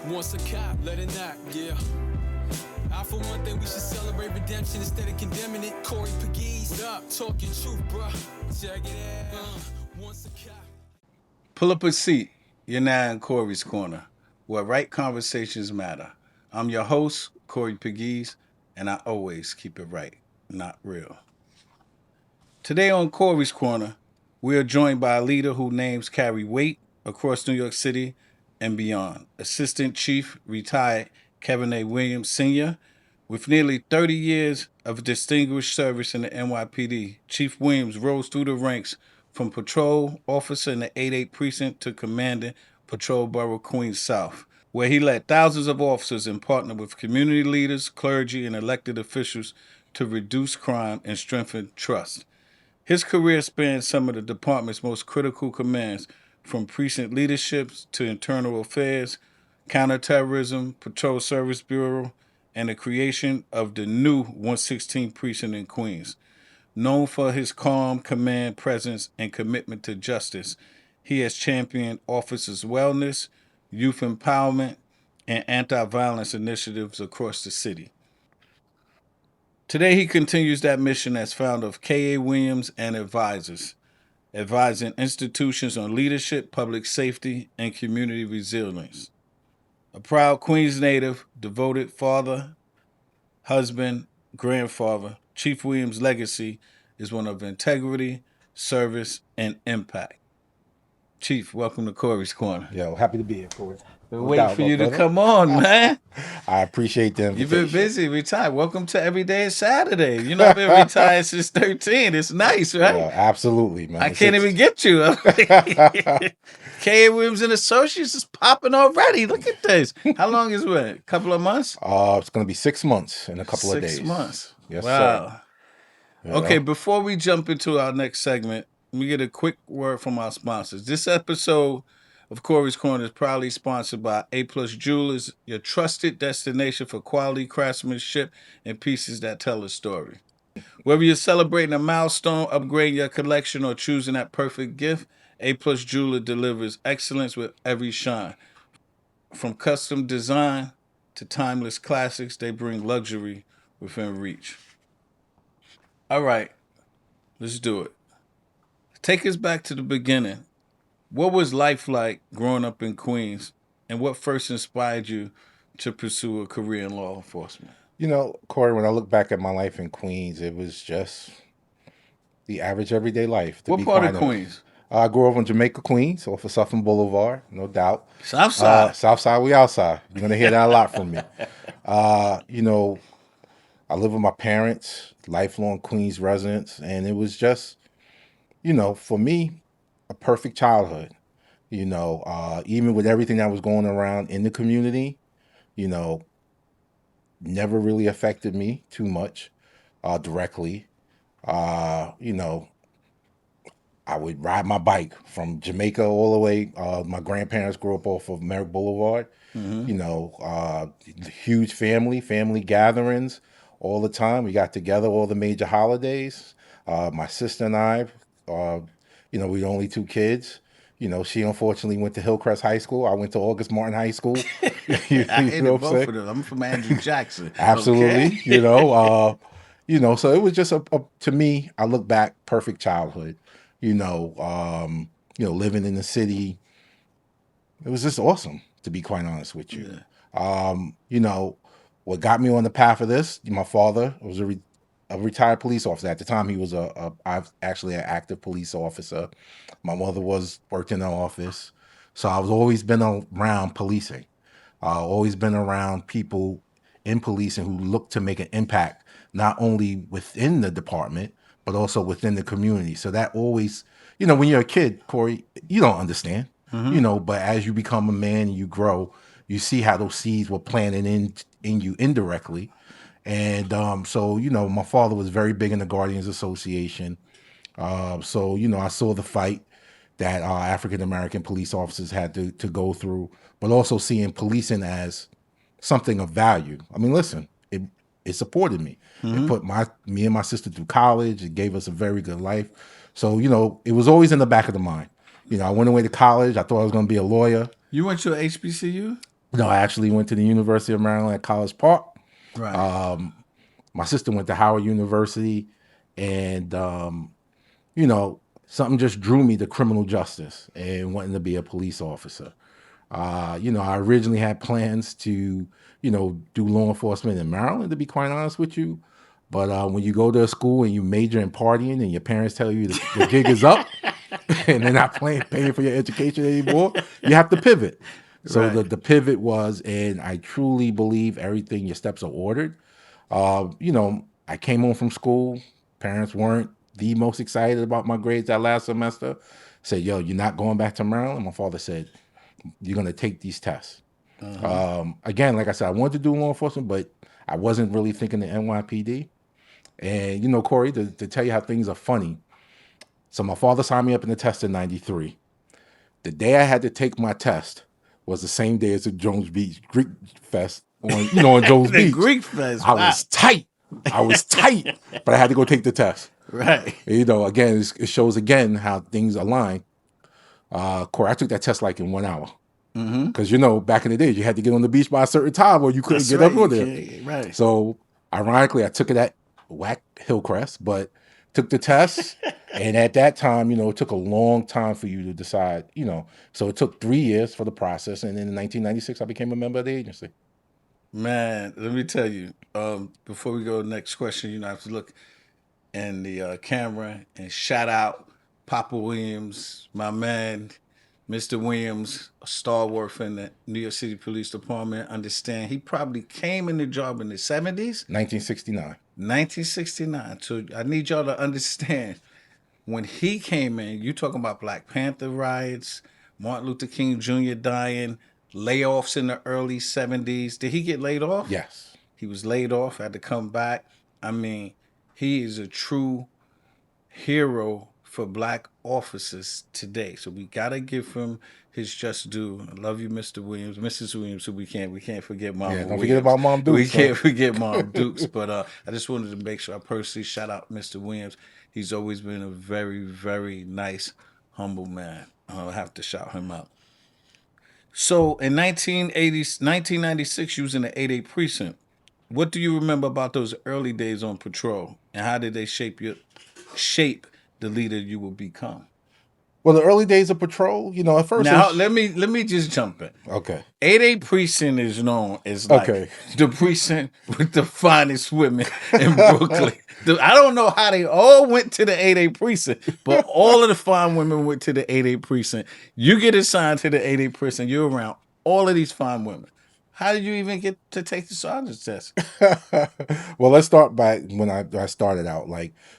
Once a cop, let it knock, yeah. For one thing, we should celebrate redemption instead of condemning it. Corey Pegues, what up? Talk your truth, bruh. Check it out. Once a cop. Pull up a seat. You're now in Corey's Corner, where right conversations matter. I'm your host, Corey Pegues, and I always keep it right, not real. Today on Corey's Corner, we are joined by a leader whose names carry weight across New York City and beyond. Assistant Chief retired Kevin A. Williams Sr. With nearly 30 years of distinguished service in the NYPD, Chief Williams rose through the ranks from patrol officer in the 88 Precinct to commanding Patrol Borough Queens South, where he led thousands of officers and partnered with community leaders, clergy, and elected officials to reduce crime and strengthen trust. His career spans some of the department's most critical commands, from precinct leadership to internal affairs, counterterrorism, Patrol Service Bureau, and the creation of the new 116th Precinct in Queens. Known for his calm command presence and commitment to justice, he has championed officers' wellness, youth empowerment, and anti-violence initiatives across the city. Today, he continues that mission as founder of K.A. Williams and Advisors, advising institutions on leadership, public safety, and community resilience. A proud Queens native, devoted father, husband, grandfather, Chief Williams' legacy is one of integrity, service, and impact. Chief, welcome to Corey's Corner. Yo, happy to be here, Corey. Been waiting for you to come on, man. I appreciate them. You've been busy, retired. Welcome to Every Day is Saturday. You know, I've been retired since 13. It's nice, right? Yeah, absolutely, man. I can't even get you. K.A. Williams and Associates is popping already. Look at this. How long is it? A couple of months? It's going to be 6 months in a couple of days. 6 months. Yes, wow. sir. Okay, before we jump into our next segment, let me get a quick word from our sponsors. This episode of Corey's Corner is proudly sponsored by A Plus Jewelers, your trusted destination for quality craftsmanship and pieces that tell a story. Whether you're celebrating a milestone, upgrading your collection, or choosing that perfect gift, A Plus Jeweler delivers excellence with every shine. From custom design to timeless classics, they bring luxury within reach. All right, let's do it. Take us back to the beginning. What was life like growing up in Queens, and what first inspired you to pursue a career in law enforcement? You know, Corey, when I look back at my life in Queens, it was just the average everyday life. What part of Queens? I grew up in Jamaica, Queens, off of Suffolk Boulevard, no doubt. Southside. Southside, we outside. You're going to hear that a lot from me. You know, I live with my parents, lifelong Queens residents, and it was just, you know, for me, a perfect childhood. You know, even with everything that was going around in the community, you know, never really affected me too much directly. You know, I would ride my bike from Jamaica all the way. My grandparents grew up off of Merrick Boulevard. Mm-hmm. You know, huge family gatherings all the time. We got together all the major holidays. My sister and I, you know, we were only 2 kids. You know, she unfortunately went to Hillcrest High School. I went to August Martin High School. I hated both of them. I'm from Andrew Jackson. Absolutely. Okay? You know, so it was just to me, I look back, perfect childhood. You know, living in the city, it was just awesome, to be quite honest with you. Yeah. You know, what got me on the path of this, my father was a retired police officer. At the time, he was actually an active police officer. My mother worked in the office. So I've always been around policing. Always been around people in policing who look to make an impact, not only within the department, but also within the community. So that always, you know, when you're a kid, Corey, you don't understand, you know, but as you become a man and you grow, you see how those seeds were planted in you indirectly. And so, you know, my father was very big in the Guardians Association. So, you know, I saw the fight that African-American police officers had to go through, but also seeing policing as something of value. I mean, listen, it supported me. It put me and my sister through college. It gave us a very good life. So, you know, it was always in the back of the mind. You know, I went away to college. I thought I was going to be a lawyer. You went to HBCU? No, I actually went to the University of Maryland at College Park. Right. My sister went to Howard University, and something just drew me to criminal justice and wanting to be a police officer. I originally had plans to, do law enforcement in Maryland, to be quite honest with you. But when you go to a school and you major in partying and your parents tell you the gig is up and they're not paying for your education anymore, you have to pivot. So Right. the pivot was, and I truly believe everything, your steps are ordered. I came home from school. Parents weren't the most excited about my grades that last semester. Said, "Yo, you're not going back to Maryland." My father said, "You're going to take these tests." Uh-huh. Again, like I said, I wanted to do law enforcement, but I wasn't really thinking the NYPD. And Corey, to tell you how things are funny. So my father signed me up in the test in '93. The day I had to take my test was the same day as the Jones Beach Greek Fest on Jones The Beach. Greek fest. I Wow. was tight. I was tight, but I had to go take the test. Right. Again, it shows again how things align. Corey, I took that test like in 1 hour. Mm-hmm. Because back in the days, you had to get on the beach by a certain time, or you couldn't That's get right. up You on there. can't. Right. So, ironically, I took it at Whack Hillcrest, but took the test. And at that time, it took a long time for you to decide. So it took 3 years for the process, and then in 1996, I became a member of the agency. Man, let me tell you. Before we go to the next question, I have to look in the camera and shout out Papa Williams, my man, Mr. Williams, a stalwart in the New York City Police Department. Understand he probably came in the job in the 70s, 1969. 1969. So I need y'all to understand when he came in, you talking about Black Panther riots, Martin Luther King Jr. dying, layoffs in the early 70s. Did he get laid off? Yes. He was laid off, had to come back. I mean, he is a true hero for black officers today. So we gotta give him his just due. I love you, Mr. Williams, Mrs. Williams. So we can't forget Mama Yeah, don't Williams. forget about Mom Dukes. We can't forget Mom Dukes. But I just wanted to make sure I personally shout out Mr. Williams. He's always been a very, very nice, humble man. I'll have to shout him out. So in 1996, you was in the 88 precinct. What do you remember about those early days on patrol, and how did they shape the leader you will become? Well, the early days of patrol, at first. Now let me just jump in. Okay. 88 precinct is known as like the precinct with the finest women in Brooklyn. I don't know how they all went to the 88 precinct, but all of the fine women went to the 88 precinct. You get assigned to the 88 precinct, you're around all of these fine women. How did you even get to take the sergeant's test? Well, let's start by when I started out.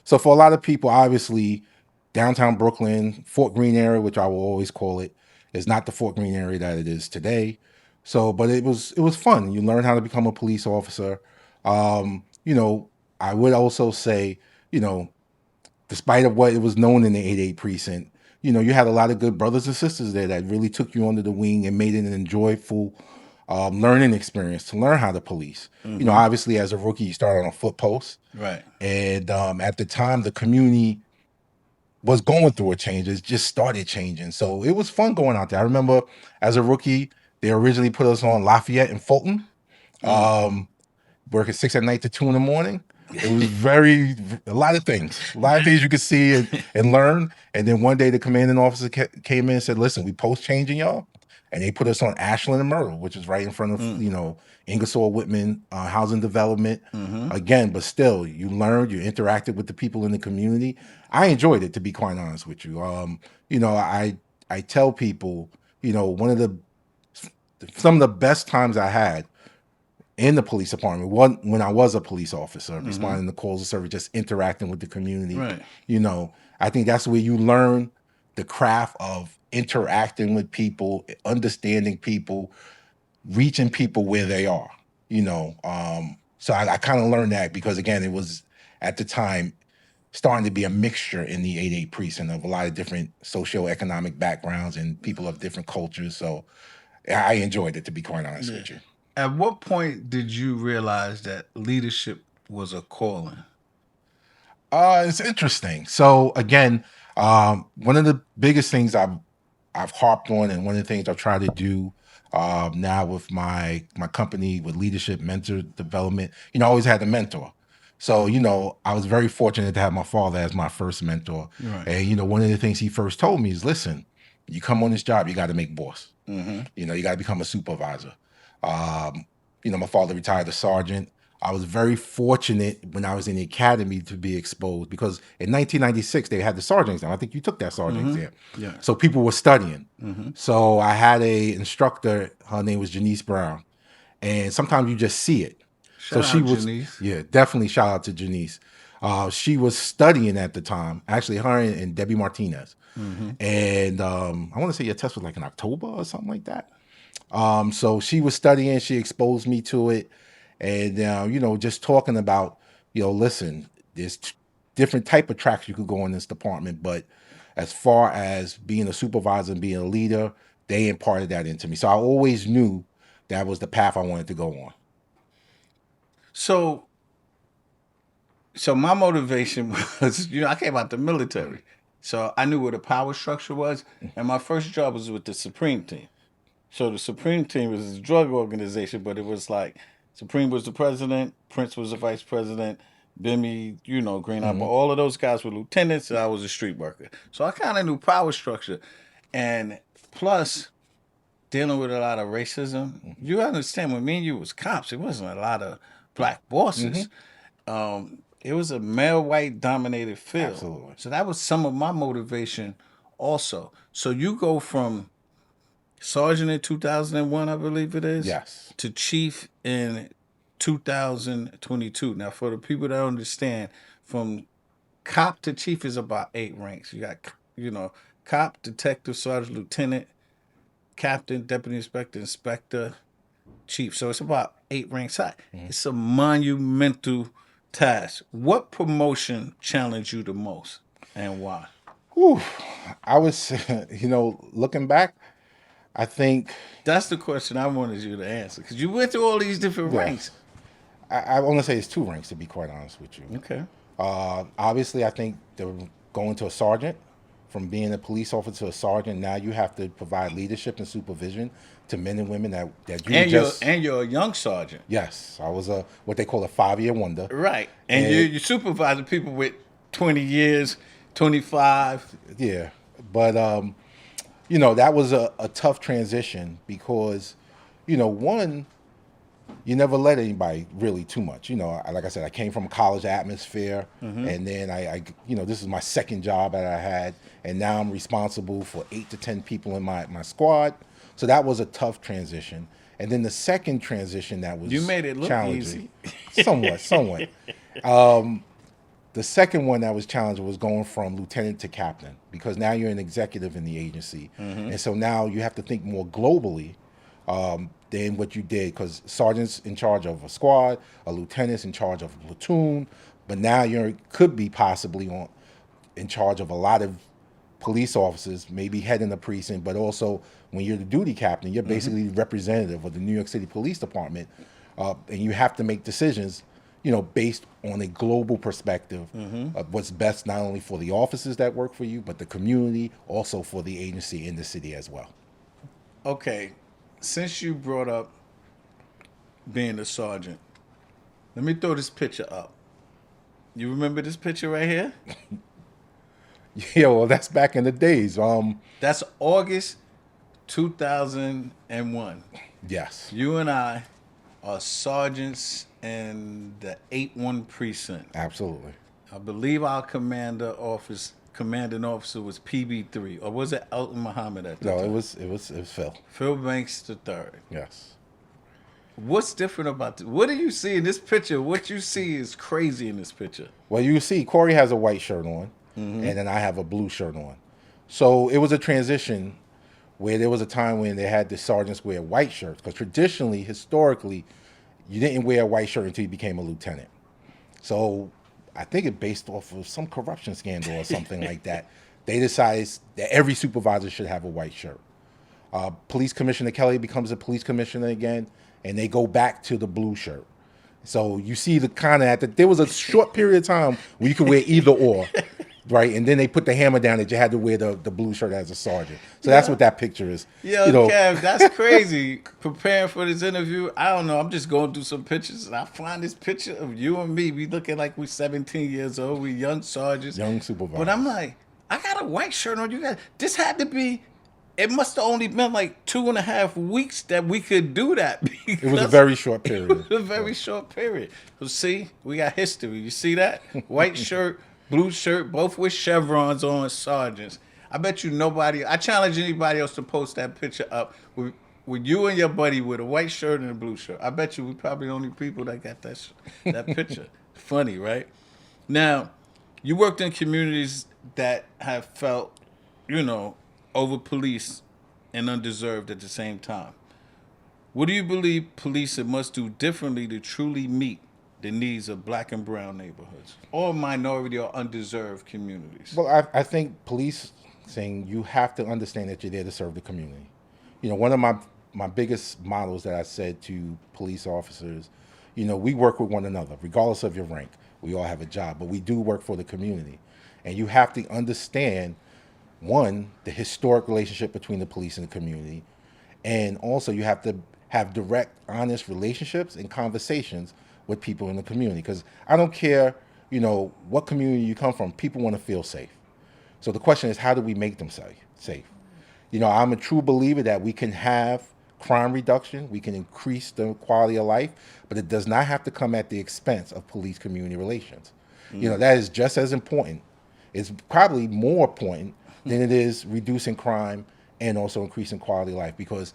So for a lot of people, obviously, downtown Brooklyn, Fort Greene area, which I will always call it, is not the Fort Greene area that it is today. So, but it was fun. You learn how to become a police officer. Um, you know, I would also say, you know, despite of what it was known in the 88 precinct, you had a lot of good brothers and sisters there that really took you under the wing and made it an enjoyable learning experience to learn how to police. Obviously, as a rookie, you start on a foot post. Right. And at the time, the community was going through a change. It just started changing. So it was fun going out there. I remember as a rookie, they originally put us on Lafayette and Fulton. Working 6 at night to 2 in the morning. It was a lot of things you could see and learn. And then one day the commanding officer came in and said, "Listen, we post changing y'all." And they put us on Ashland and Myrtle, which is right in front of, Ingersoll Whitman housing development. Again, but still, you learned, you interacted with the people in the community. I enjoyed it, to be quite honest with you. I tell people, some of the best times I had in the police department, when I was a police officer, responding to calls of service, just interacting with the community. Right. I think that's where you learn the craft of interacting with people, understanding people, reaching people where they are. So I kind of learned that because, again, it was at the time starting to be a mixture in the 88 precinct of a lot of different socioeconomic backgrounds and people of different cultures. So I enjoyed it, to be quite honest with you. At what point did you realize that leadership was a calling? It's interesting. So again, one of the biggest things I've harped on, and one of the things I've tried to do Now with my company with leadership mentor development, I always had a mentor. So, I was very fortunate to have my father as my first mentor. Right. And, one of the things he first told me is, listen, you come on this job, you got to make boss. You got to become a supervisor. My father retired a sergeant. I was very fortunate when I was in the academy to be exposed because in 1996 they had the sergeant exam. I think you took that sergeant exam. Yeah. So people were studying. So I had a instructor. Her name was Janice Brown, and sometimes you just see it. Shout She out, was, Janice. yeah, definitely shout out to Janice. She was studying at the time, actually, her and Debbie Martinez. And I want to say your test was like in October or something like that. So she was studying, she exposed me to it. And, just talking about, listen, there's different type of tracks you could go in this department. But as far as being a supervisor and being a leader, they imparted that into me. So I always knew that was the path I wanted to go on. So my motivation was, I came out the military. So I knew what a power structure was. And my first job was with the Supreme Team. So the Supreme Team was a drug organization, but it was like Supreme was the president, Prince was the vice president, Bimmy, Green Apple, all of those guys were lieutenants, and I was a street worker. So I kind of knew power structure. And plus, dealing with a lot of racism, you understand when me and you was cops, it wasn't a lot of black bosses. It was a male white dominated field. Absolutely. So that was some of my motivation also. So you go from sergeant in 2001, I believe it is, Yes, to chief in 2022. Now, for the people that understand, from cop to chief is about 8 ranks. You got, cop, detective, sergeant, lieutenant, captain, deputy inspector, inspector, chief. So it's about 8 ranks high. It's a monumental task. What promotion challenged you the most and why? Whew. I was, looking back, I think That's the question I wanted you to answer because you went through all these different ranks. I want to say it's 2 ranks, to be quite honest with you. Okay. Obviously, I think going to a sergeant, from being a police officer to a sergeant, now you have to provide leadership and supervision to men and women that you And just. you're a young sergeant. Yes, I was what they call a 5-year wonder. Right. And you supervising people with 20 years, 25. Yeah, but that was a tough transition because, one, you never let anybody really too much. Like I said, I came from a college atmosphere, and then I this is my second job that I had, and now I'm responsible for 8 to 10 people in my squad. So that was a tough transition. And then the second transition that was You made it look challenging, easy. somewhat. The second one that was challenging was going from lieutenant to captain, because now you're an executive in the agency, and so now you have to think more globally than what you did, because sergeant's in charge of a squad, a lieutenant's in charge of a platoon, but now you could be possibly in charge of a lot of police officers, maybe heading the precinct, but also when you're the duty captain, you're basically the representative of the New York City Police Department, and you have to make decisions, based on a global perspective of what's best not only for the officers that work for you, but the community, also for the agency in the city as well. Okay. Since you brought up being a sergeant, let me throw this picture up. You remember this picture right here? Yeah, well, that's back in the days. That's August 2001. Yes. You and I are sergeants in the 8-1 precinct. Absolutely. I believe our commanding officer was PB3, or was it Elton Muhammad at the time? No, it was Phil. Phil Banks the third. Yes. What's different about this? What do you see in this picture? What you see is crazy in this picture. Well, you see, Corey has a white shirt on, and then I have a blue shirt on. So it was a transition where there was a time when they had the sergeants wear white shirts, because traditionally, historically, you didn't wear a white shirt until you became a lieutenant. So I think it based off of some corruption scandal or something like that. They decided that every supervisor should have a white shirt. Police Commissioner Kelly becomes a police commissioner again, and they go back to the blue shirt. So you see the kind of there was a short period of time where you could wear either or, right? And then they put the hammer down that you had to wear the blue shirt as a sergeant. So that's Yeah. what that picture is. Yo, You know, Kev, that's crazy. Preparing for this interview, I don't know. I'm just going through some pictures, and I find this picture of you and me. We looking like we 17 years old. We young sergeants. young supervisor. But I'm like, I got a white shirt on. You got this had to be. It must have only been like 2.5 weeks that we could do that. It was a very short period. It was a very short period. So see, we got history. You see that? White shirt, blue shirt, both with chevrons on, sergeants. I bet you nobody. I challenge anybody else to post that picture up with you and your buddy with a white shirt and a blue shirt. I bet you we probably the only people that got that picture. Funny, right? Now, you worked in communities that have felt, over policed and undeserved at the same time. What do you believe policing must do differently to truly meet the needs of black and brown neighborhoods or minority or undeserved communities? Well, I think police saying you have to understand that you're there to serve the community. One of my biggest models that I said to police officers, we work with one another, regardless of your rank. We all have a job, but we do work for the community. And you have to understand, one, the historic relationship between the police and the community. And also you have to have direct, honest relationships and conversations with people in the community. Because I don't care, what community you come from, people want to feel safe. So the question is, how do we make them safe? I'm a true believer that we can have crime reduction, we can increase the quality of life, but it does not have to come at the expense of police-community relations. That is just as important. It's probably more important than it is reducing crime and also increasing quality of life. Because,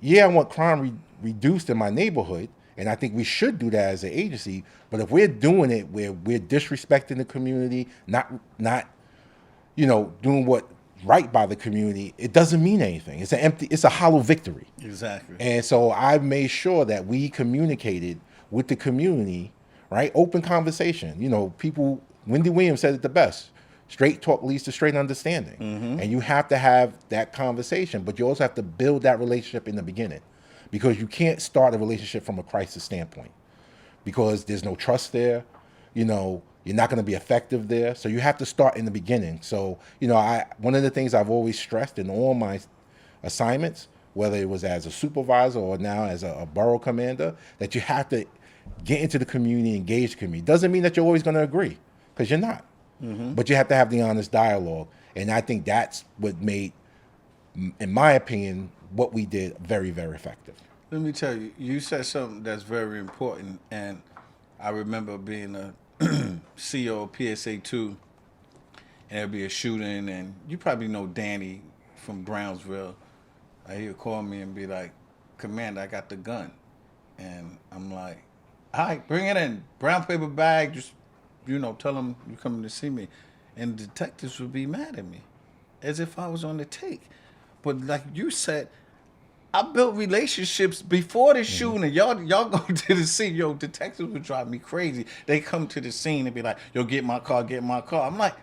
I want crime reduced in my neighborhood, and I think we should do that as an agency. But if we're doing it where we're disrespecting the community, not doing what right by the community, it doesn't mean anything. It's a hollow victory. Exactly. And so I made sure that we communicated with the community, right? Open conversation. People, Wendy Williams said it the best. Straight talk leads to straight understanding. Mm-hmm. And you have to have that conversation, but you also have to build that relationship in the beginning, because you can't start a relationship from a crisis standpoint, because there's no trust there. You're not going to be effective there. So you have to start in the beginning. So, one of the things I've always stressed in all my assignments, whether it was as a supervisor or now as a borough commander, that you have to get into the community, engage the community. Doesn't mean that you're always going to agree, because you're not. Mm-hmm. But you have to have the honest dialogue. And I think that's what made, in my opinion, what we did very, very effective. Let me tell you, you said something that's very important. And I remember being a CEO of PSA2, and there'd be a shooting, and you probably know Danny from Brownsville. He'll call me and be like, "Commander, I got the gun." And I'm like, "All right, bring it in. Brown paper bag, just, tell them you're coming to see me." And the detectives would be mad at me, as if I was on the take. But like you said, I built relationships before the shooting. Mm-hmm. Y'all go to the scene. Yo, detectives would drive me crazy. They come to the scene and be like, "Yo, get my car, get my car." I'm like,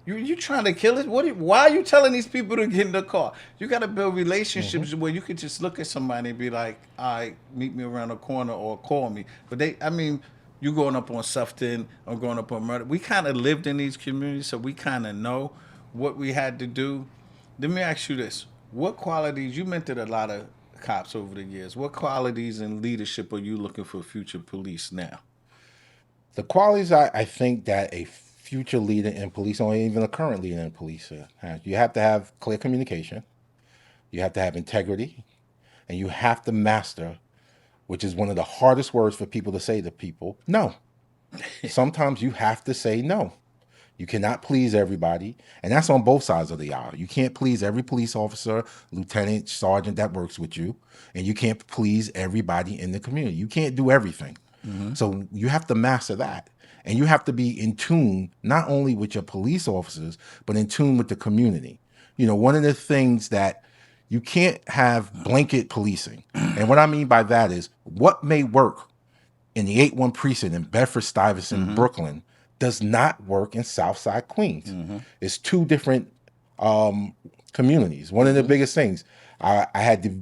you trying to kill us? Why are you telling these people to get in the car? You got to build relationships where you could just look at somebody and be like, "All right, meet me around the corner or call me." But you growing up on Sufton or growing up on Murder, we kind of lived in these communities, so we kind of know what we had to do. Let me ask you this. What qualities, you mentored a lot of cops over the years, what qualities in leadership are you looking for future police now? The qualities I think that a future leader in police, or even a current leader in police, you have to have clear communication, you have to have integrity, and you have to master, which is one of the hardest words for people to say to people, no. Sometimes you have to say no. You cannot please everybody, and that's on both sides of the aisle. You can't please every police officer, lieutenant, sergeant that works with you, and you can't please everybody in the community. You can't do everything. Mm-hmm. So you have to master that, and you have to be in tune not only with your police officers, but in tune with the community. One of the things that you can't have blanket policing, and what I mean by that is what may work in the 8-1 precinct in Bedford-Stuyvesant, mm-hmm. Brooklyn, does not work in Southside Queens. Mm-hmm. It's two different communities. One of the biggest things, I had the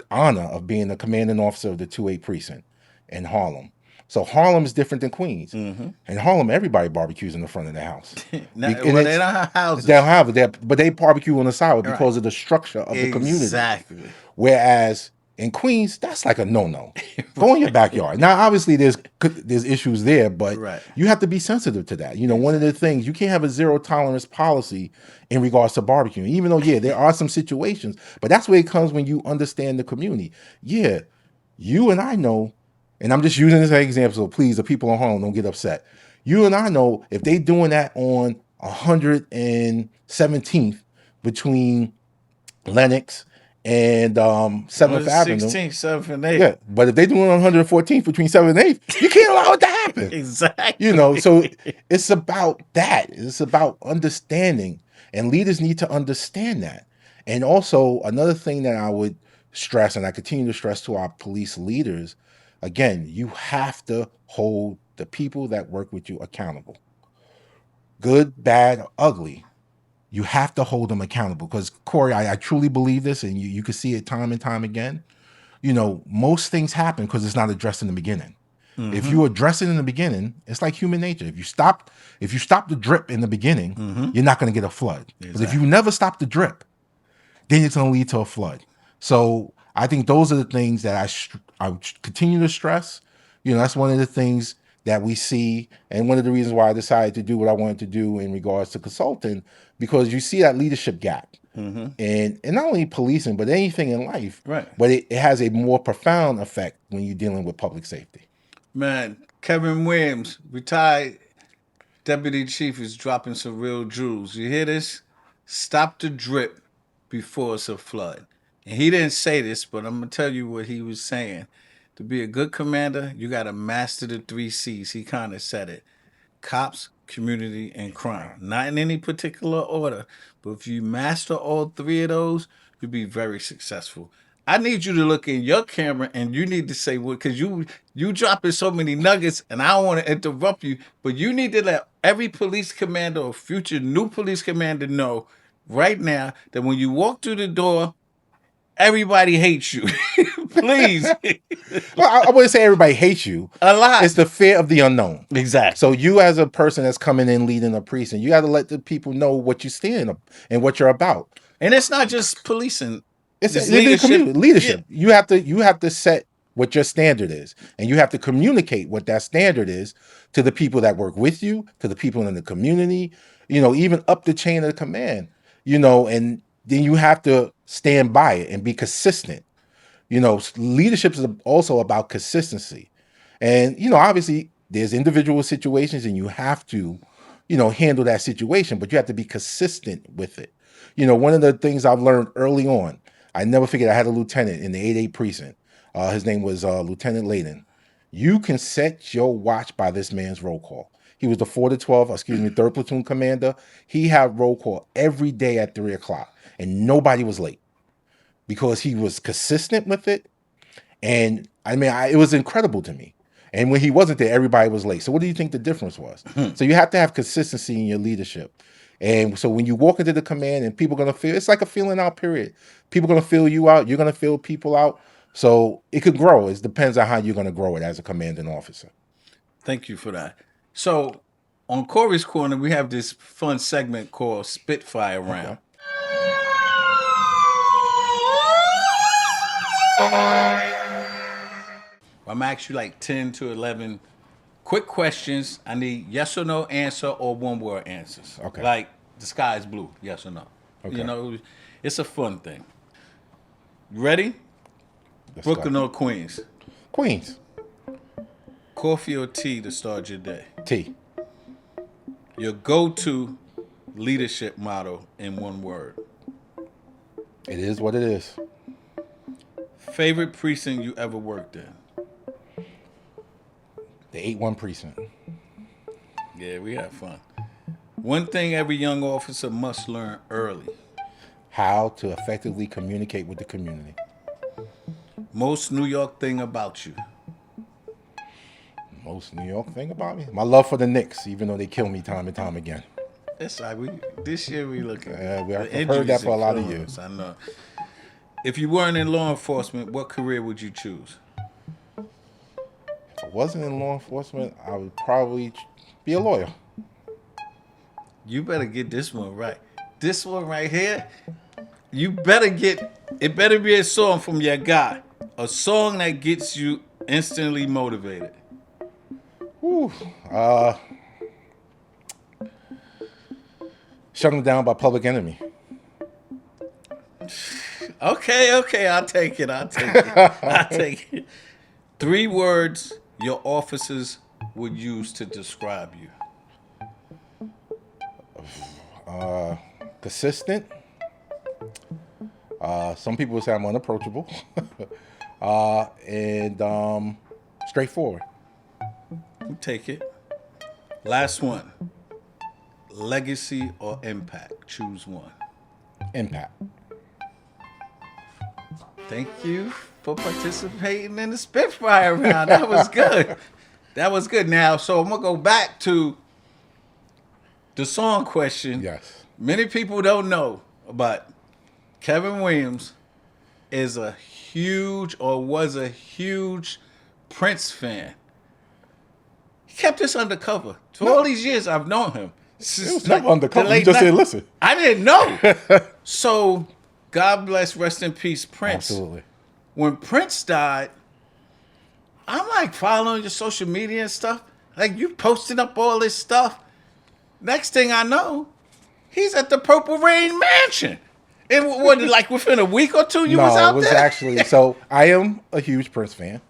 honor of being the commanding officer of the 2-8 precinct. and Harlem. So Harlem is different than Queens. In Harlem, everybody barbecues in the front of the house. Well, they don't have houses. They don't have it, but they barbecue on the side because Right. of the structure of the community. Exactly. Whereas in Queens, that's like a no-no. Go in your backyard. Now, obviously, there's issues there, but Right. you have to be sensitive to that. You know, one of the things, you can't have a zero tolerance policy in regards to barbecuing, even though, yeah, there are some situations, but that's where it comes when you understand the community. Yeah, you and I know, and I'm just using this as an example, so please, the people at home, don't get upset. You and I know if they doing that on 117th between Lenox and 7th Avenue. 16th, 7th, and 8th. Yeah, but if they do it on 114th between 7th and 8th, you can't allow it to happen. Exactly. You know, so it's about that. It's about understanding, and leaders need to understand that. And also, another thing that I would stress, and I continue to stress to our police leaders, again, you have to hold the people that work with you accountable. Good, bad, ugly. You have to hold them accountable, because Corey, I truly believe this, and you can see it time and time again. You know, most things happen because it's not addressed in the beginning. If you address it in the beginning, it's like human nature. If you stop the drip in the beginning, you're not going to get a flood. Exactly. But if you never stop the drip, then it's going to lead to a flood. So I think those are the things that I continue to stress. You know, that's one of the things that we see, and one of the reasons why I decided to do what I wanted to do in regards to consulting, because you see that leadership gap. And not only policing, but anything in life. Right. But it has a more profound effect when you're dealing with public safety. Man, Kevin Williams, retired deputy chief, is dropping some real jewels. You hear this? Stop the drip before it's a flood. And he didn't say this, but I'm going to tell you what he was saying. To be a good commander, you got to master the 3 C's. He kind of said it. Cops, community, and crime. Not in any particular order, but if you master all 3 of those, you'll be very successful. I need you to look in your camera, and you need to say what, because you dropping so many nuggets, and I don't want to interrupt you, but you need to let every police commander or future new police commander know right now that when you walk through the door, everybody hates you. Please. Well, I wouldn't say everybody hates you. A lot. It's the fear of the unknown. Exactly. So you, as a person that's coming in leading a precinct, you got to let the people know what you stand up and what you're about. And it's not just policing. It's leadership. Yeah. You have to set what your standard is, and you have to communicate what that standard is to the people that work with you, to the people in the community, you know, even up the chain of command, you know, and then you have to stand by it and be consistent. You know, leadership is also about consistency. And, you know, obviously there's individual situations and you have to, you know, handle that situation, but you have to be consistent with it. You know, one of the things I've learned early on, I never forget, I had a lieutenant in the 8-8 precinct. His name was Lieutenant Layden. You can set your watch by this man's roll call. He was the 3rd platoon commander. He had roll call every day at 3:00, and nobody was late because he was consistent with it. And I mean, it was incredible to me. And when he wasn't there, everybody was late. So what do you think the difference was? So you have to have consistency in your leadership. And so when you walk into the command and people are going to feel, it's like a feeling out period. People are going to feel you out. You're going to feel people out. So it could grow. It depends on how you're going to grow it as a commanding officer. Thank you for that. So on Corey's Corner, we have this fun segment called Spitfire Round. I'm going to ask you like 10 to 11 quick questions. I need yes or no answer or one-word answers. Okay. Like the sky is blue, yes or no. Okay. You know, it's a fun thing. You ready? Let's Brooklyn go. or Queens? Queens. Coffee or tea to start your day? T. Your go-to leadership motto in one word? It is what it is. Favorite precinct you ever worked in? The 8-1 precinct. Yeah, we had fun. One thing every young officer must learn early. How to effectively communicate with the community. Most New York thing about you? Most New York thing about me? My love for the Knicks, even though they kill me time and time again. That's like this year we looking. I've heard that for a lot of years. I know. If you weren't in law enforcement, what career would you choose? wasn't in law enforcement, I would probably be a lawyer. You better get this one right. This one right here, you better get. It better be a song from your guy. A song that gets you instantly motivated. Whew. Shut Him Down by Public Enemy. Okay, I'll take it. I'll take it. 3 words your officers would use to describe you. Consistent. Some people would say I'm unapproachable. And straightforward. You take it. Last one. Legacy or impact? Choose one. Impact. Thank you for participating in the Spitfire round. That was good. That was good. Now, so I'm going to go back to the song question. Yes. Many people don't know, but Kevin Williams is a huge or was a huge Prince fan. He kept this undercover. For all these years I've known him. It was never undercover. You just said, listen. I didn't know. So, God bless, rest in peace, Prince. Absolutely. When Prince died, I'm like following your social media and stuff. Like you posting up all this stuff. Next thing I know, he's at the Purple Rain Mansion. And what, like within a week or two, you was out there? No, it was actually, so I am a huge Prince fan.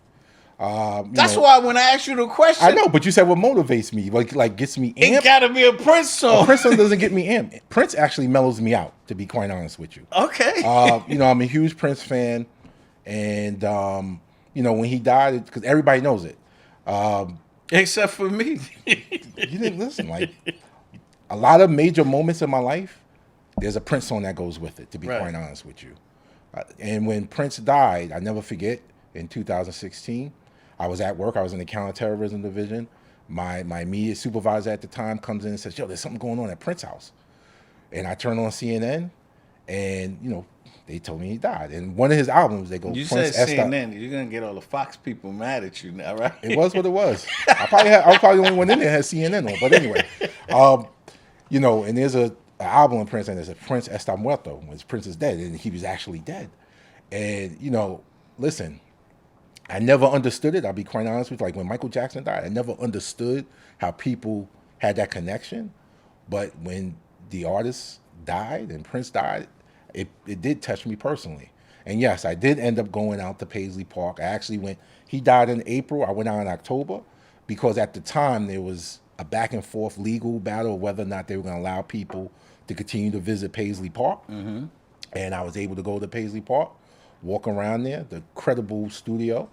That's why when I asked you the question, I know, but you said what motivates me, like gets me amped. It gotta be a Prince song. A Prince song doesn't get me amped. Prince actually mellows me out, to be quite honest with you. Okay. I'm a huge Prince fan, and when he died, because everybody knows it. Except for me. You didn't listen. Like a lot of major moments in my life, there's a Prince song that goes with it, to be quite honest with you. And when Prince died, I never forget, in 2016, I was at work. I was in the counterterrorism division. My immediate supervisor at the time comes in and says, "Yo, there's something going on at Prince house." And I turn on CNN, and they told me he died. And one of his albums, they go, You Prince said CNN. You're gonna get all the Fox people mad at you now, right? It was what it was. I was probably the only one in there that had CNN on. But anyway, and there's an album in Prince, and there's a Prince Está Muerto, when Prince is dead, and he was actually dead. And listen. I never understood it. I'll be quite honest with you. Like when Michael Jackson died, I never understood how people had that connection. But when the artist died and Prince died, it did touch me personally. And yes, I did end up going out to Paisley Park. I actually went. He died in April. I went out in October because at the time there was a back and forth legal battle of whether or not they were going to allow people to continue to visit Paisley Park. Mm-hmm. And I was able to go to Paisley Park, walk around there, the incredible studio.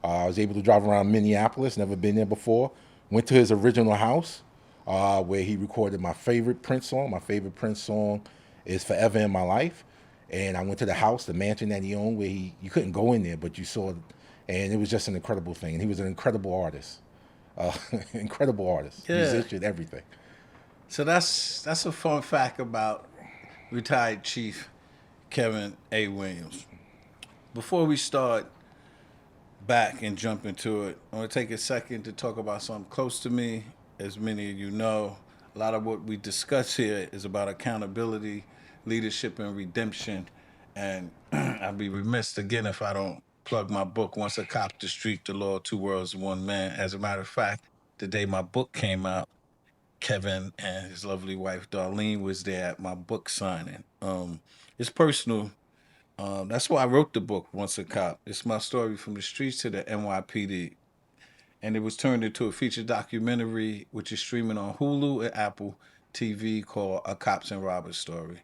I was able to drive around Minneapolis, never been there before. Went to his original house where he recorded my favorite Prince song. My favorite Prince song is Forever in My Life. And I went to the house, the mansion that he owned, where you couldn't go in there, but you saw, and it was just an incredible thing. And he was an incredible artist. Musician, everything. So that's a fun fact about retired Chief Kevin A. Williams. Before we start back and jump into it, I want to take a second to talk about something close to me. As many of you know, a lot of what we discuss here is about accountability, leadership, and redemption. And I'd be remiss again if I don't plug my book, Once a Cop, The Street, The Law, Two Worlds, One Man. As a matter of fact, the day my book came out, Kevin and his lovely wife Darlene was there at my book signing. It's personal. That's why I wrote the book, Once a Cop. It's my story from the streets to the NYPD. And it was turned into a feature documentary, which is streaming on Hulu and Apple TV, called A Cops and Robbers Story.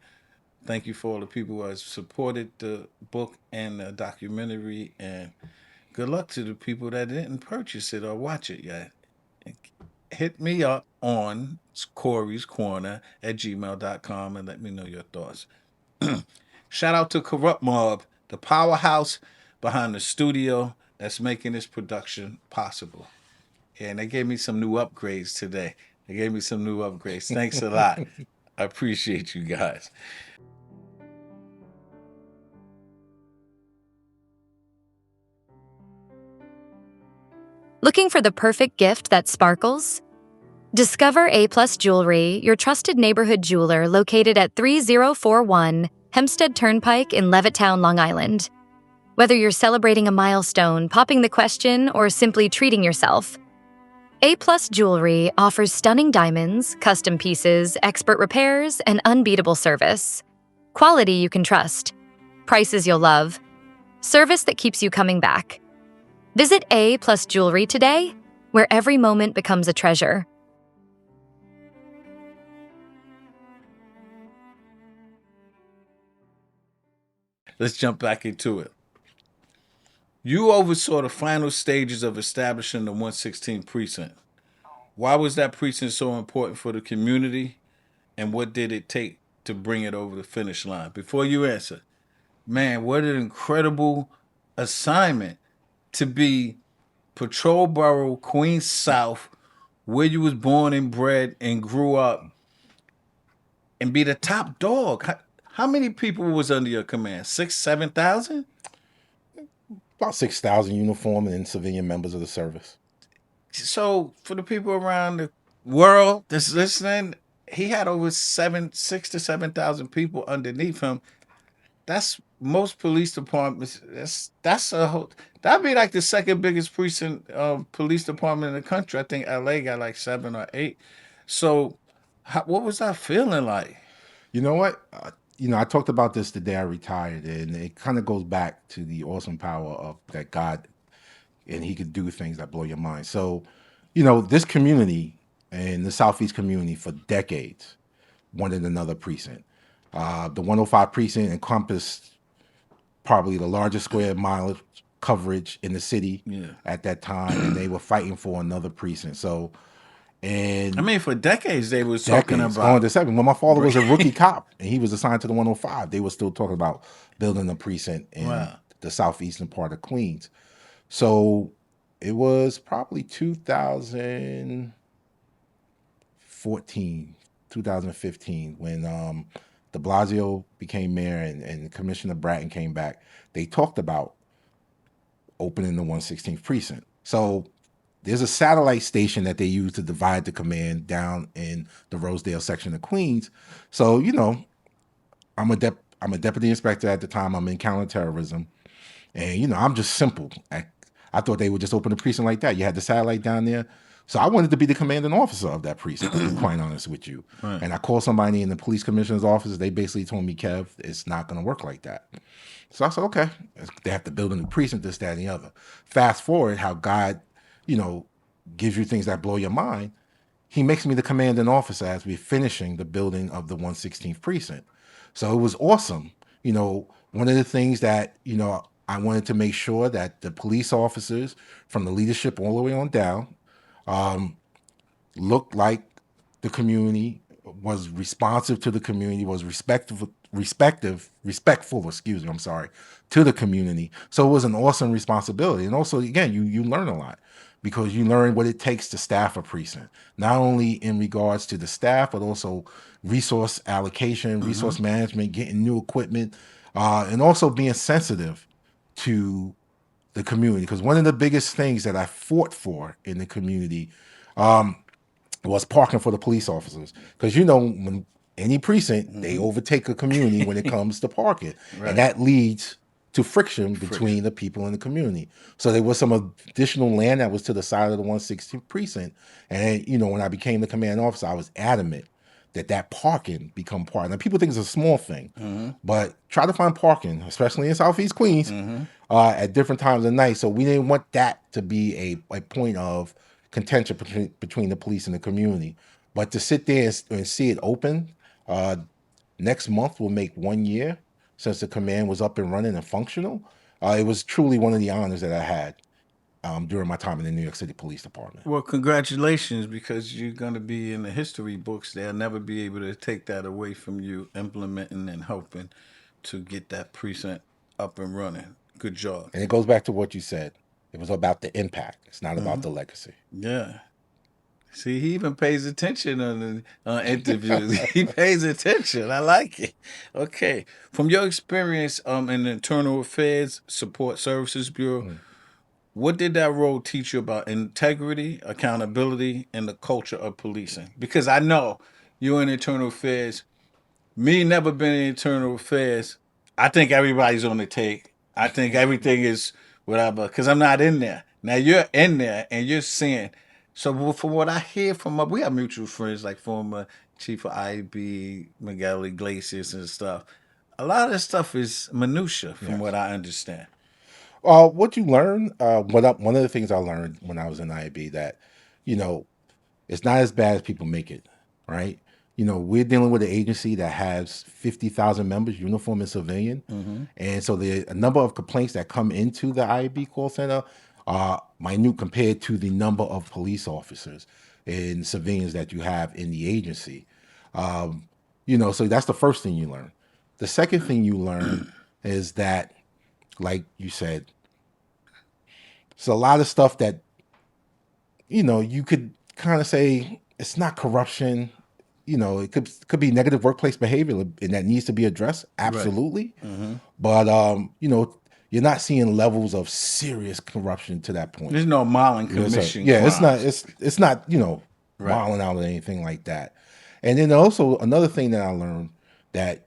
Thank you for all the people who have supported the book and the documentary. And good luck to the people that didn't purchase it or watch it yet. Hit me up on Corey's Corner at gmail.com and let me know your thoughts. Shout out to Corrupt Mob, the powerhouse behind the studio that's making this production possible. Yeah, and they gave me some new upgrades today. Thanks a lot. I appreciate you guys. Looking for the perfect gift that sparkles? Discover A Plus Jewelry, your trusted neighborhood jeweler located at 3041 Hempstead Turnpike in Levittown, Long Island. Whether you're celebrating a milestone, popping the question, or simply treating yourself, A Plus Jewelry offers stunning diamonds, custom pieces, expert repairs, and unbeatable service. Quality you can trust. Prices you'll love. Service that keeps you coming back. Visit A Plus Jewelry today, where every moment becomes a treasure. Let's jump back into it. You oversaw the final stages of establishing the 116th precinct. Why was that precinct so important for the community, and what did it take to bring it over the finish line? Before you answer, man, what an incredible assignment to be Patrol Borough, Queens South, where you was born and bred and grew up, and be the top dog. How many people was under your command? 6,000, 7,000? About 6,000 uniformed and civilian members of the service. So for the people around the world that's listening, he had over 6,000 to 7,000 people underneath him. That's most police departments. That's a whole. That'd be like the second biggest precinct police department in the country. I think LA got like 7 or 8. So, what was that feeling like? You know what? I talked about this the day I retired, and it kind of goes back to the awesome power of that God, and He could do things that blow your mind. So, this community and the Southeast community for decades wanted another precinct. The 105 precinct encompassed probably the largest square mile coverage in the city at that time, and they were fighting for another precinct. So, and I mean, for decades they was talking about going to 7. When my father was a rookie cop and he was assigned to the 105, they were still talking about building a precinct in the southeastern part of Queens. So it was probably 2014, 2015 when de Blasio became mayor and Commissioner Bratton came back. They talked about opening the 116th precinct. So there's a satellite station that they use to divide the command down in the Rosedale section of Queens. So, I'm a deputy inspector at the time. I'm in counterterrorism. And, I'm just simple. I thought they would just open a precinct like that. You had the satellite down there. So I wanted to be the commanding officer of that precinct, to be quite honest with you. Right. And I called somebody in the police commissioner's office. They basically told me, Kev, it's not going to work like that. So I said, okay. They have to build a new precinct, this, that, and the other. Fast forward, how God gives you things that blow your mind. He makes me the commanding officer as we're finishing the building of the 116th precinct. So it was awesome. One of the things that, I wanted to make sure that the police officers from the leadership all the way on down looked like the community, was responsive to the community, was respectful, to the community. So it was an awesome responsibility. And also, again, you learn a lot because you learn what it takes to staff a precinct, not only in regards to the staff, but also resource allocation, resource management, getting new equipment, and also being sensitive to the community. Because one of the biggest things that I fought for in the community was parking for the police officers. Because, when any precinct, they overtake a community when it comes to parking. Right. And that leads to friction between the people in the community. So there was some additional land that was to the side of the 116th precinct. And, when I became the command officer, I was adamant that parking become part. Now, people think it's a small thing, but try to find parking, especially in Southeast Queens, at different times of night. So we didn't want that to be a point of contention between the police and the community. But to sit there and see it open, next month will make 1 year since the command was up and running and functional. It was truly one of the honors that I had during my time in the New York City Police Department. Well, congratulations, because you're going to be in the history books. They'll never be able to take that away from you, implementing and helping to get that precinct up and running. Good job. And it goes back to what you said. It was about the impact. It's not about the legacy. Yeah. See, he even pays attention on interviews. He pays attention. I like it. Okay. From your experience in the Internal Affairs Support Services Bureau, What did that role teach you about integrity, accountability, and the culture of policing? Because I know you're in internal affairs. Me never been in internal affairs. I think everybody's on the take. I think everything is whatever because I'm not in there. Now you're in there and you're seeing. So from what I hear from we have mutual friends like former chief of IB, Miguel Iglesias and stuff. A lot of this stuff is minutia from what I understand. What you learn, one of the things I learned when I was in IB that, you know, it's not as bad as people make it, right? You know, we're dealing with an agency that has 50,000 members, uniform and civilian. And so a number of complaints that come into the IB call center are minute compared to the number of police officers and civilians that you have in the agency. You know, so that's the first thing you learn. The second thing you learn is that, like you said, it's a lot of stuff that, you know, you could kind of say it's not corruption. You know, it could be negative workplace behavior and that needs to be addressed. Absolutely. But you know, you're not seeing levels of serious corruption to that point. There's no Marlin You know, so, Commission. yeah, crimes. it's not, you know, wilding out or anything like that. And then also another thing that I learned that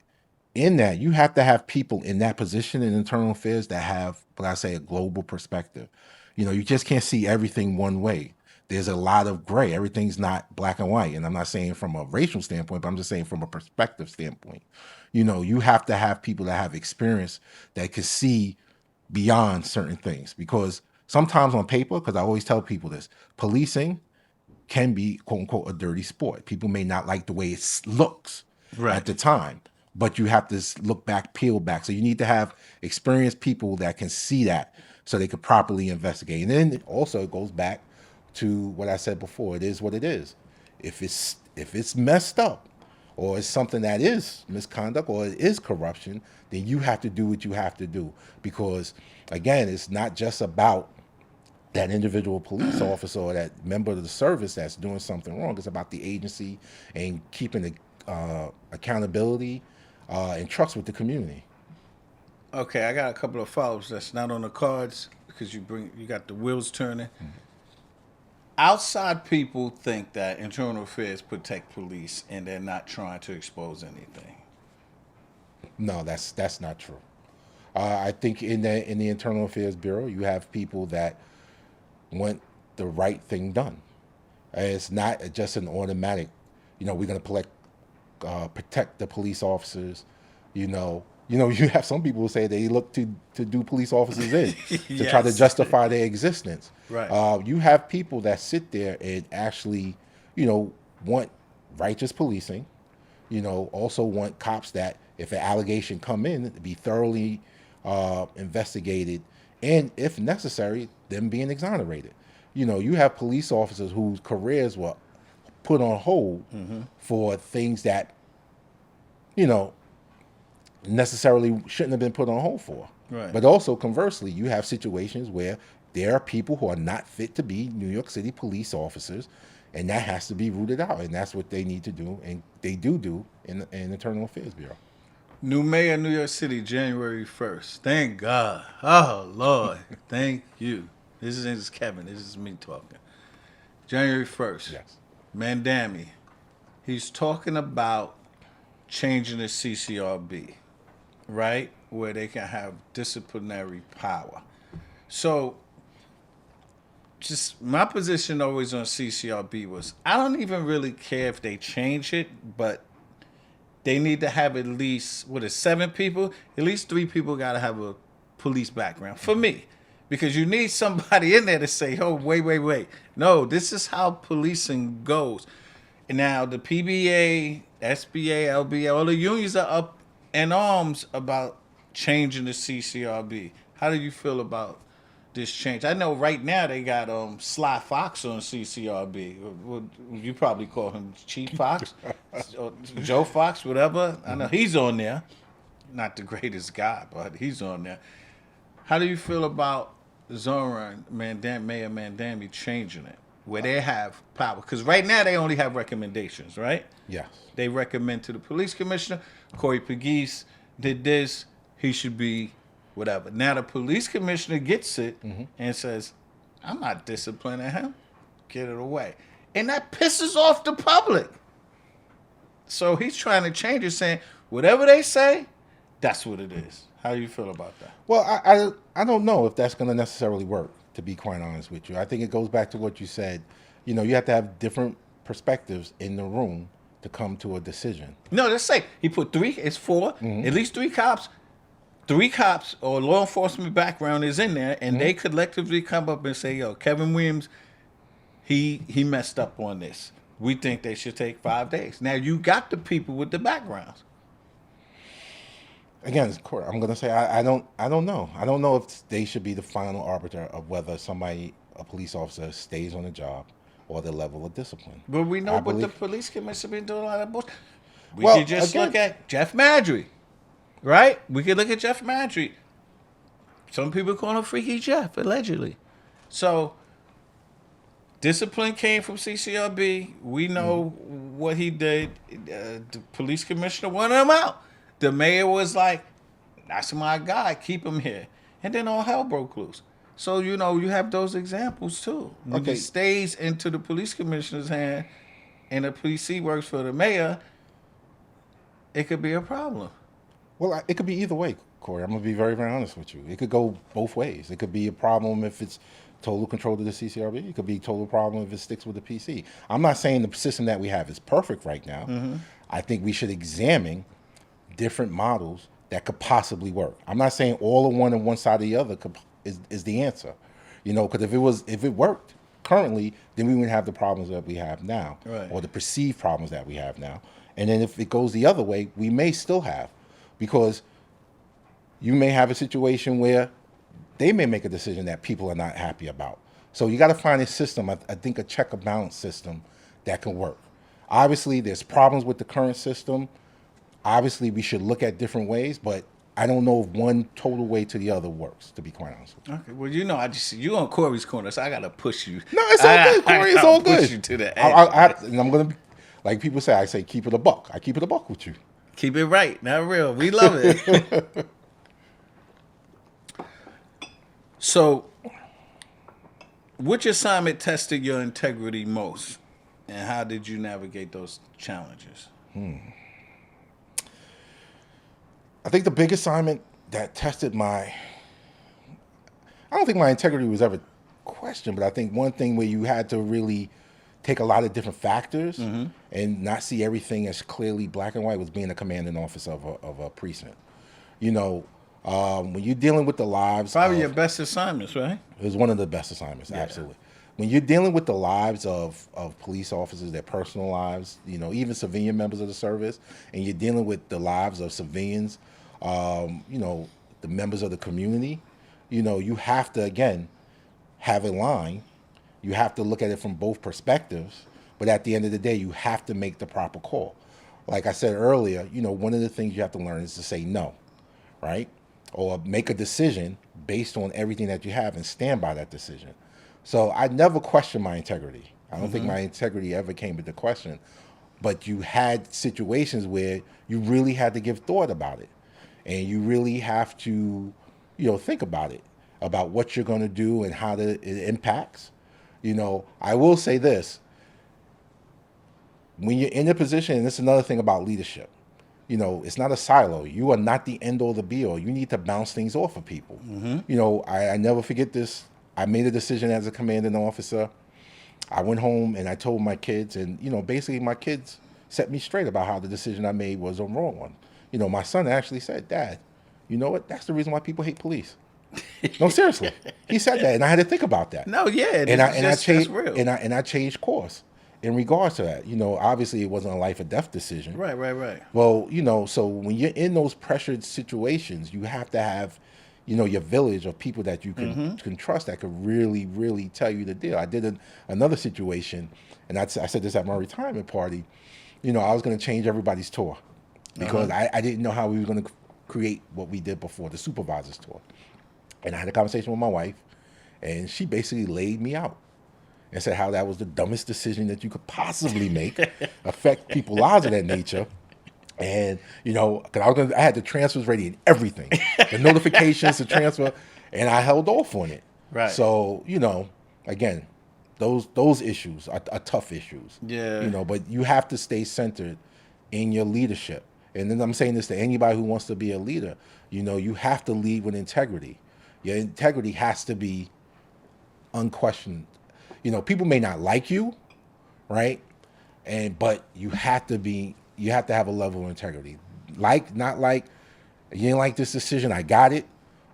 in that you have to have people in that position in internal affairs that have what I say a global perspective. You know, you just can't see everything one way. There's a lot of gray. Everything's not black and white. And I'm not saying from a racial standpoint, but I'm just saying from a perspective standpoint. You know, you have to have people that have experience that can see beyond certain things. Because sometimes on paper, because I always tell people this, policing can be quote unquote a dirty sport. People may not like the way it looks at the time, but you have to look back, peel back. So you need to have experienced people that can see that so they could properly investigate. And then also it goes back to what I said before. It is what it is. If it's messed up or it's something that is misconduct or it is corruption, then you have to do what you have to do. Because again, it's not just about that individual police officer or that member of the service that's doing something wrong. It's about the agency and keeping the accountability and trust with the community. Okay, I got a couple of follow-ups that's not on the cards because you got the wheels turning. Outside people think that internal affairs protect police and they're not trying to expose anything. No, that's not true. I think in the Internal Affairs Bureau, you have people that want the right thing done. It's not just an automatic, you know, we're going to protect the police officers. You have some people who say they look to do police officers in to try to justify their existence. Right. You have people that sit there and actually, you know, want righteous policing. You know, also want cops that if an allegation come in, be thoroughly investigated, and if necessary, them being exonerated. You know, you have police officers whose careers were put on hold for things that, you know, necessarily shouldn't have been put on hold for. Right. But also conversely, you have situations where there are people who are not fit to be New York City police officers, and that has to be rooted out, and that's what they need to do, and they do in the Internal Affairs Bureau. New mayor of New York City, January 1st. Thank God. Oh, Lord. Thank you. This is Kevin. This is me talking. January 1st. Yes. Mandami. He's talking about changing the CCRB, right? Where they can have disciplinary power. So, just my position always on CCRB was I don't even really care if they change it, but they need to have at least, 7 people? At least 3 people got to have a police background for me. Because you need somebody in there to say, oh, wait. No, this is how policing goes. And now the PBA, SBA, LBA, all the unions are up in arms about changing the CCRB. How do you feel about this change? I know right now they got Sly Fox on CCRB. You probably call him Chief Fox, or Joe Fox, whatever. I know he's on there. Not the greatest guy, but he's on there. How do you feel about Zoran Mayor Mandami changing it, where they have power? Because right now they only have recommendations, right? Yes. They recommend to the police commissioner, Corey Pegues did this, he should be whatever. Now the police commissioner gets it and says, I'm not disciplining him. Get it away. And that pisses off the public. So he's trying to change it, saying, whatever they say, that's what it is. How do you feel about that? Well, I don't know if that's going to necessarily work, to be quite honest with you. I think it goes back to what you said. You know, you have to have different perspectives in the room to come to a decision. No, let's say he put 3, it's 4, at least 3 cops. 3 cops or law enforcement background is in there, and they collectively come up and say, yo, Kevin Williams, he messed up on this. We think they should take 5 days. Now, you got the people with the backgrounds. Again, Corey, I'm going to say I don't know. I don't know if they should be the final arbiter of whether a police officer, stays on the job or the level of discipline. But we know what the police commission been doing a lot of bullshit. We Well, could just again- look at Jeff Madry, right? We could look at Jeff Madry. Some people call him Freaky Jeff, allegedly. So, discipline came from CCRB. We know what he did. The police commissioner wanted him out. The mayor was like, that's my guy, keep him here. And then all hell broke loose. So, you know, you have those examples too. When Okay. it stays into the police commissioner's hand and the PC works for the mayor, it could be a problem. Well, it could be either way, Corey. I'm going to be very, very honest with you. It could go both ways. It could be a problem if it's total control of the CCRB. It could be a total problem if it sticks with the PC. I'm not saying the system that we have is perfect right now. I think we should examine different models that could possibly work. I'm not saying all of one and one side or the other is the answer. You know, because if it worked currently, then we wouldn't have the problems that we have now, Right. or the perceived problems that we have now. And then if it goes the other way, we may still have, because you may have a situation where they may make a decision that people are not happy about. So you got to find a system, I think a check and balance system that can work. Obviously, there's problems with the current system. Obviously, we should look at different ways, but I don't know if one total way to the other works, to be quite honest with you. Okay, well, you know, you on Corey's corner, so I gotta push you. No, it's all good, Corey. It's all good. Push you to the edge. And I'm going to, like people say, I say, keep it a buck. I keep it a buck with you. Keep it right, not real. We love it. So, which assignment tested your integrity most, and how did you navigate those challenges? I think the big assignment that tested I don't think my integrity was ever questioned, but I think one thing where you had to really take a lot of different factors and not see everything as clearly black and white was being a commanding officer of a precinct. You know, when you're dealing with the lives Probably of, your best assignments, right? it was one of the best assignments, absolutely. When you're dealing with the lives of police officers, their personal lives, you know, even civilian members of the service, and you're dealing with the lives of civilians, you know, the members of the community, you know, you have to, again, have a line. You have to look at it from both perspectives, but at the end of the day, you have to make the proper call. Like I said earlier, you know, one of the things you have to learn is to say no, right? Or make a decision based on everything that you have and stand by that decision. So I never questioned my integrity. I don't think my integrity ever came into question, but you had situations where you really had to give thought about it, and you really have to, you know, think about it, about what you're going to do and how it impacts. You know, I will say this: when you're in a position, and this is another thing about leadership, you know, it's not a silo. You are not the end all, the be all. You need to bounce things off of people. You know, I never forget this. I made a decision as a commanding officer. I went home and I told my kids, and, you know, basically my kids set me straight about how the decision I made was a wrong one. You know, my son actually said, "Dad, you know what? That's the reason why people hate police." No, seriously. He said that, and I had to think about that. No, yeah, And I that's changed real. and I changed course in regards to that. You know, obviously it wasn't a life or death decision. Right. Well, you know, so when you're in those pressured situations, you have to have, you know, your village of people that you can trust that could really, really tell you the deal. I did another situation, and I said this at my retirement party. You know, I was going to change everybody's tour because I didn't know how we were going to create what we did before, the supervisor's tour. And I had a conversation with my wife, and she basically laid me out and said how that was the dumbest decision that you could possibly make, affect people's lives of that nature. And, you know, because I had the transfers ready and everything, the notifications, the transfer, and I held off on it. Right. So, you know, again, those issues are tough issues. Yeah. You know, but you have to stay centered in your leadership. And then I'm saying this to anybody who wants to be a leader. You know, you have to lead with integrity. Your integrity has to be unquestioned. You know, people may not like you, right? But you have to have a level of integrity. Like, not like, you didn't like this decision, I got it.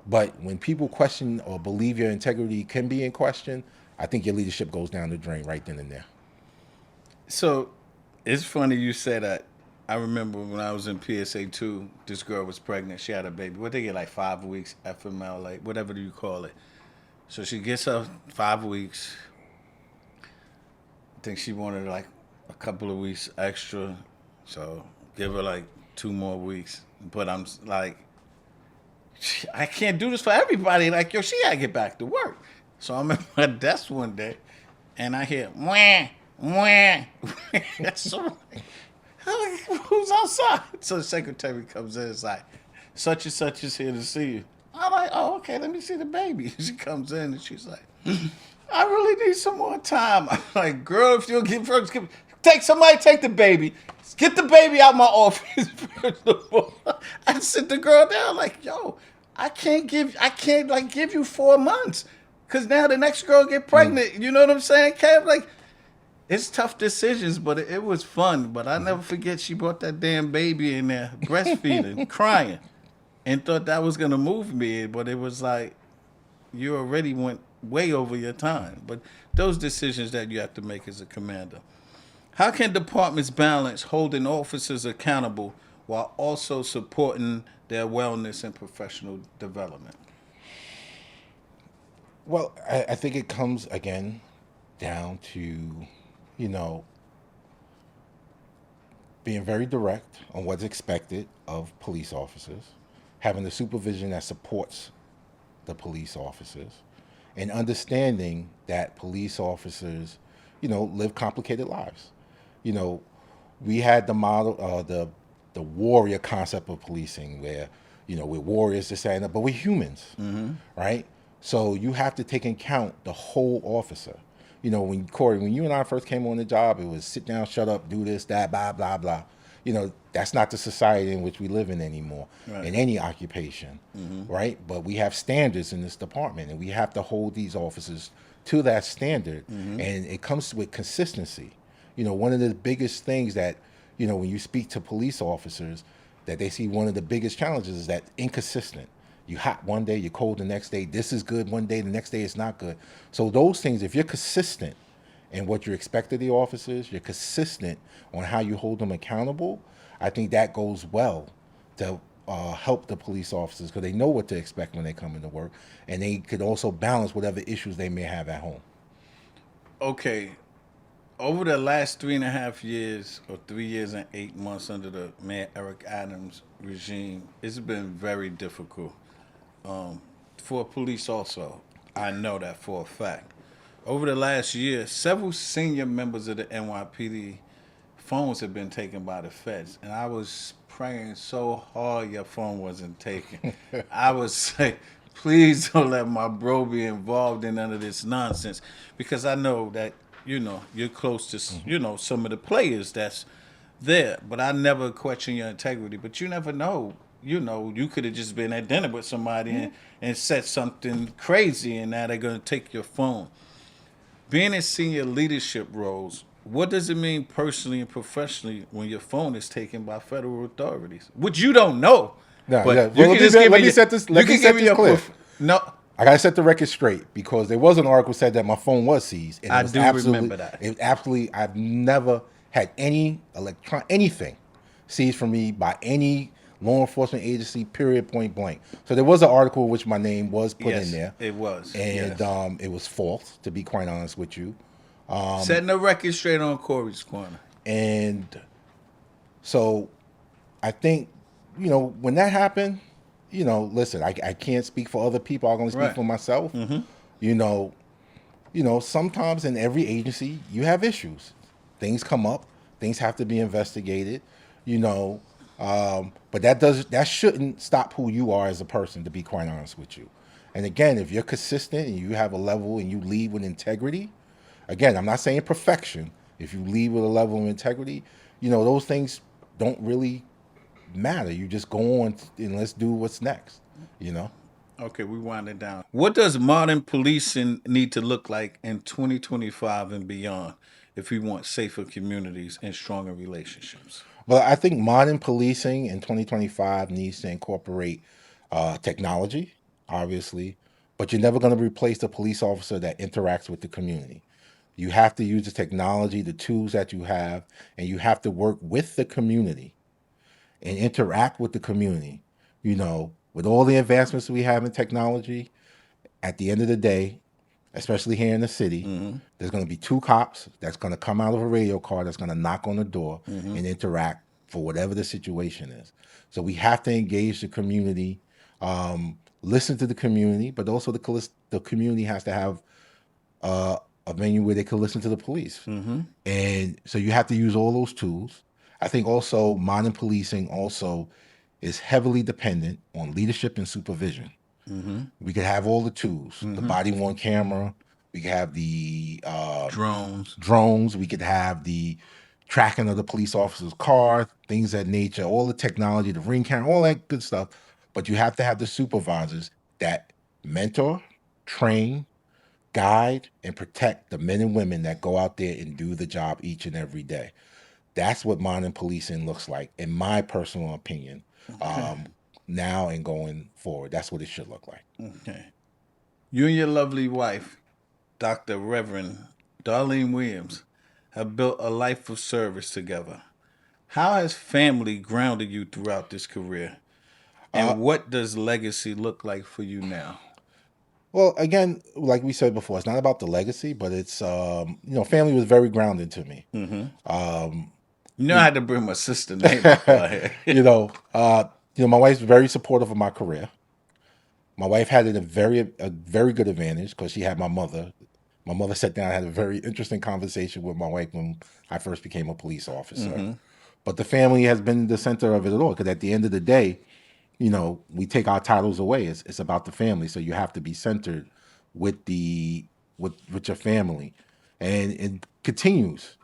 But when people question or believe your integrity can be in question, I think your leadership goes down the drain right then and there. So it's funny you say that. I remember when I was in PSA 2, this girl was pregnant. She had a baby. What they get, like 5 weeks, FML, like whatever you call it. So she gets her 5 weeks. I think she wanted like a couple of weeks extra. So give her like 2 more weeks. But I'm like, I can't do this for everybody. Like, yo, she gotta get back to work. So I'm at my desk one day, and I hear, wah, wah. So I'm like, who's outside? So the secretary comes in, it's like, such and such is here to see you. I'm like, oh, okay, let me see the baby. She comes in, and she's like, I really need some more time. I'm like, girl, if you'll give first, take the baby. Get the baby out my office. First of all. I sit the girl down like, yo, I can't give you 4 months. Cause now the next girl get pregnant. You know what I'm saying, Kev? Like, it's tough decisions, but it was fun. But I never forget she brought that damn baby in there, breastfeeding, crying, and thought that was gonna move me. But it was like, you already went way over your time. But those decisions that you have to make as a commander. How can departments balance holding officers accountable while also supporting their wellness and professional development? Well, I think it comes again down to, you know, being very direct on what's expected of police officers, having the supervision that supports the police officers, and understanding that police officers, you know, live complicated lives. You know, we had the model, the warrior concept of policing, where, you know, we're warriors, this, that, and that, but we're humans, right? So you have to take into account the whole officer. You know, Corey, when you and I first came on the job, it was sit down, shut up, do this, that, blah, blah, blah. You know, that's not the society in which we live in anymore, in any occupation, right? But we have standards in this department, and we have to hold these officers to that standard, and it comes with consistency. You know, one of the biggest things that, you know, when you speak to police officers, that they see one of the biggest challenges is that inconsistent. You hot one day, you're cold the next day. This is good one day, the next day it's not good. So those things, if you're consistent in what you expect of the officers, you're consistent on how you hold them accountable, I think that goes well to help the police officers, because they know what to expect when they come into work, and they could also balance whatever issues they may have at home. Okay. Over the last 3.5 years, or 3 years and 8 months under the Mayor Eric Adams regime, it's been very difficult for police also. I know that for a fact. Over the last year, several senior members of the NYPD phones have been taken by the feds, and I was praying so hard your phone wasn't taken. I was like, please don't let my bro be involved in none of this nonsense, because I know that, you know, you're close to, you know, some of the players that's there. But I never question your integrity. But you never know. You know, you could have just been at dinner with somebody and said something crazy, and now they're going to take your phone. Being in senior leadership roles, what does it mean personally and professionally when your phone is taken by federal authorities? Which you don't know. No, but yeah. you Well, can just give let me me set this. Let me set this clear. No. I gotta set the record straight, because there was an article said that my phone was seized. And I it was do remember that. It absolutely. I've never had any anything seized from me by any law enforcement agency. Period. Point blank. So there was an article in which my name was put in there. It was, and it was false. To be quite honest with you, setting the record straight on Corey's Corner. and so I think, you know, when that happened, you know, listen, I can't speak for other people. I'm going to speak for myself. You know, sometimes in every agency you have issues. Things come up. Things have to be investigated. You know, but that shouldn't stop who you are as a person. To be quite honest with you, And again, if you're consistent and you have a level and you lead with integrity, again, I'm not saying perfection. If you lead with a level of integrity, those things don't really matter. You just go on and let's do what's next, you know? Okay, we wind it down. What does modern policing need to look like in 2025 and beyond if we want safer communities and stronger relationships? Well, I think modern policing in 2025 needs to incorporate technology, obviously, but you're never going to replace the police officer that interacts with the community. You have to use the technology, the tools that you have, and you have to work with the community and interact with the community. With all the advancements we have in technology, at the end of the day, especially here in the city, there's going to be two cops that's going to come out of a radio car that's going to knock on the door and interact for whatever the situation is. So we have to engage the community, listen to the community, but also the community has to have a venue where they can listen to the police. And so you have to use all those tools. I think also modern policing also is heavily dependent on leadership and supervision. We could have all the tools, the body worn camera. We could have the drones. We could have the tracking of the police officer's car, things of that nature, all the technology, the ring camera, all that good stuff. But you have to have the supervisors that mentor, train, guide, and protect the men and women that go out there and do the job each and every day. That's what modern policing looks like, in my personal opinion. Now and going forward, that's what it should look like. Okay. You and your lovely wife, Dr. Reverend Darlene Williams, have built a life of service together. How has family grounded you throughout this career? And what does legacy look like for you now? Well, again, like we said before, it's not about the legacy, but it's family was very grounded to me. I had to bring my sister name up here. My wife's very supportive of my career. My wife had a very good advantage because she had my mother. My mother sat down and had a very interesting conversation with my wife when I first became a police officer. But the family has been the center of it all, because at the end of the day, we take our titles away. It's about the family, so you have to be centered with with your family, and it continues.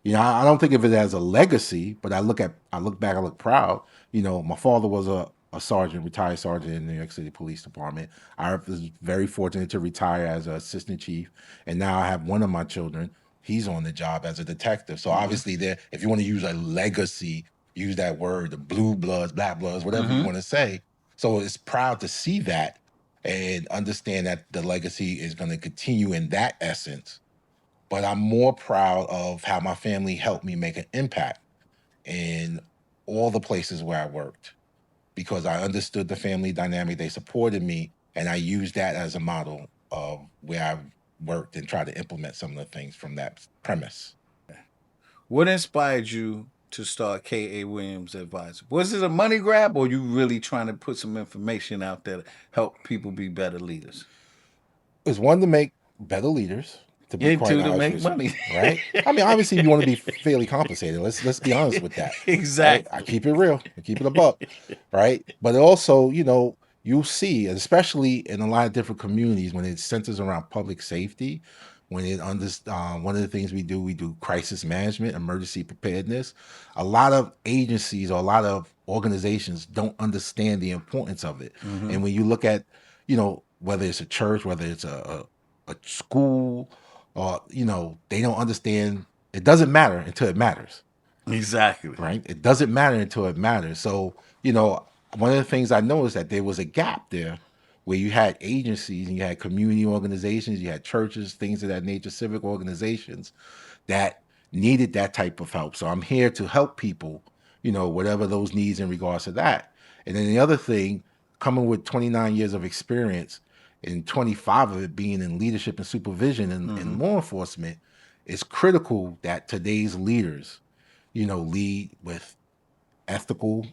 I don't think of it as a legacy, but I look back, I look proud. My father was a sergeant, retired sergeant in the New York City Police Department. I was very fortunate to retire as an assistant chief, and now I have one of my children. He's on the job as a detective. So obviously, if you want to use a legacy, use that word, the blue bloods, black bloods, whatever you want to say. So it's proud to see that and understand that the legacy is going to continue in that essence. But I'm more proud of how my family helped me make an impact in all the places where I worked, because I understood the family dynamic. They supported me, and I used that as a model of where I worked and tried to implement some of the things from that premise. What inspired you to start K.A. Williams Advisor? Was it a money grab, or you really trying to put some information out there to help people be better leaders? It's one, to make better leaders. To be quite Two, to honest make with you, money. right? I mean, obviously, you want to be fairly compensated. Let's be honest with that. Exactly. Right? I keep it real. I keep it a buck, right? But also, you'll see, especially in a lot of different communities, when it centers around public safety, when one of the things we do crisis management, emergency preparedness. A lot of agencies or a lot of organizations don't understand the importance of it. And when you look at, whether it's a church, whether it's a school, or they don't understand. It doesn't matter until it matters. Exactly. Right? It doesn't matter until it matters. So, one of the things I noticed, that there was a gap there where you had agencies and you had community organizations, you had churches, things of that nature, civic organizations that needed that type of help. So I'm here to help people, whatever those needs in regards to that. And then the other thing, coming with 29 years of experience and 25 of it being in leadership and supervision and law enforcement, it's critical that today's leaders, lead with ethical,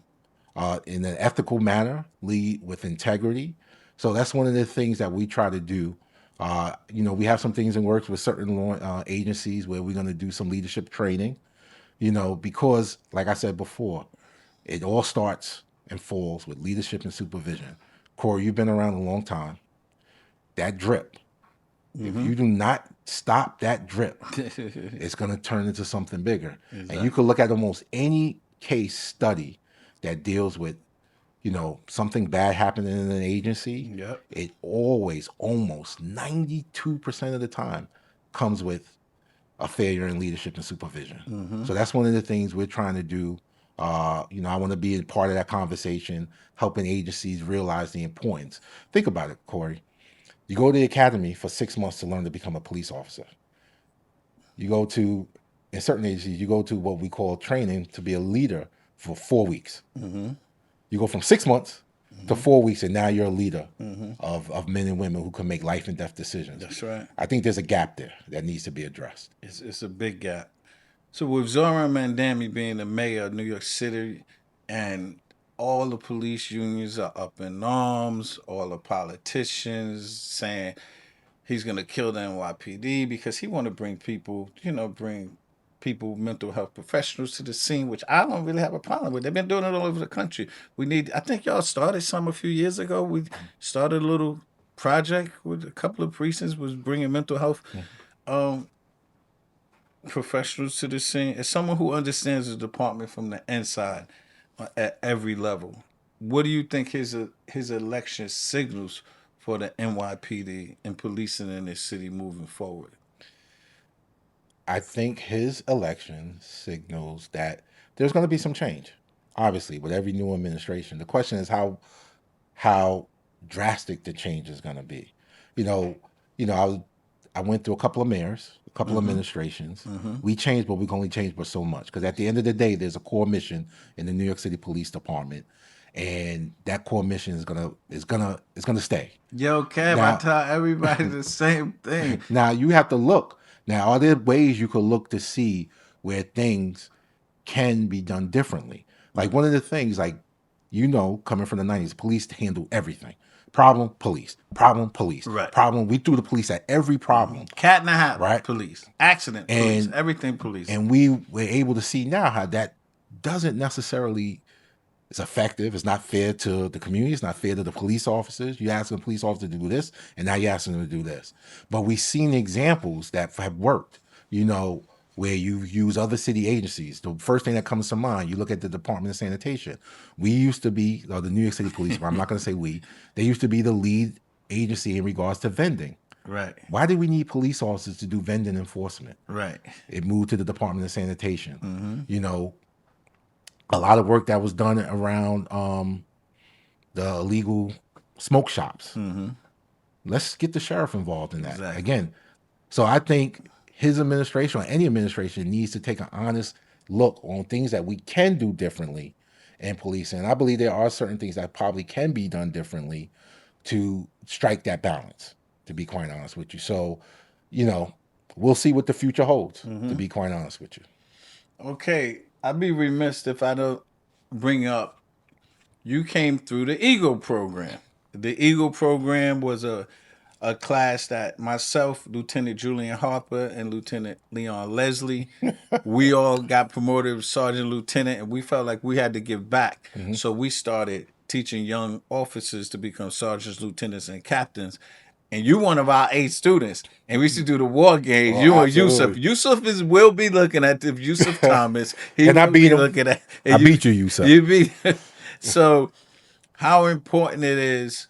in an ethical manner, lead with integrity. So that's one of the things that we try to do. We have some things in works with certain law agencies where we're going to do some leadership training, because, like I said before, it all starts and falls with leadership and supervision. Corey, you've been around a long time. that drip. If you do not stop that drip, it's going to turn into something bigger. Exactly. And you could look at almost any case study that deals with, something bad happening in an agency. Yep. It always, almost 92% of the time, comes with a failure in leadership and supervision. So that's one of the things we're trying to do. I want to be a part of that conversation, helping agencies realize the importance. Think about it, Corey. You go to the academy for 6 months to learn to become a police officer. You go to, in certain agencies, you go to what we call training to be a leader for 4 weeks. You go from 6 months to 4 weeks, and now you're a leader of men and women who can make life and death decisions. That's right. I think there's a gap there that needs to be addressed. It's a big gap. So with Zoran Mandami being the mayor of New York City, and all the police unions are up in arms, all the politicians saying he's going to kill the NYPD because he want to bring people, mental health professionals to the scene, which I don't really have a problem with. They've been doing it all over the country. I think y'all started some a few years ago. We started a little project with a couple of precincts, was bringing mental health professionals to the scene. As someone who understands the department from the inside at every level, what do you think his election signals for the NYPD and policing in this city moving forward? I think his election signals that there's going to be some change, obviously, with every new administration. The question is how drastic the change is going to be. I went through a couple of mayors, a couple of administrations. We changed, but we can only change but so much. Because at the end of the day, there's a core mission in the New York City Police Department, and that core mission is gonna stay. Yo, Kev, I tell everybody the same thing. Now you have to look. Now, are there ways you could look to see where things can be done differently? Like one of the things, coming from the 90s, police handle everything. Problem, police. Problem, police. Right. Problem, we threw the police at every problem. Cat in the hat, Right. Police. Accident, police. Everything police. And we were able to see now how that doesn't necessarily, it's effective. It's not fair to the community. It's not fair to the police officers. You ask a police officer to do this, and now you're asking them to do this. But we've seen examples that have worked, where you use other city agencies. The first thing that comes to mind, you look at the Department of Sanitation. We used to be, the New York City Police, but I'm not going to say we, they used to be the lead agency in regards to vending. Right. Why did we need police officers to do vending enforcement? Right. It moved to the Department of Sanitation. A lot of work that was done around the illegal smoke shops. Let's get the sheriff involved in that. Exactly. Again, so I think his administration or any administration needs to take an honest look on things that we can do differently in policing. And I believe there are certain things that probably can be done differently to strike that balance, to be quite honest with you. So, we'll see what the future holds, to be quite honest with you. Okay, I'd be remiss if I don't bring up, you came through the Eagle program. The Eagle program was a class that myself, Lieutenant Julian Harper, and Lieutenant Leon Leslie, we all got promoted to sergeant lieutenant, and we felt like we had to give back. So we started teaching young officers to become sergeants, lieutenants, and captains. And you one of our 8 students. And we used to do the war games. Oh, you and absolutely. Yusuf will be looking at the Yusuf Thomas. He And I will beat be him. looking at. I beat you, Yusuf. You beat. So how important is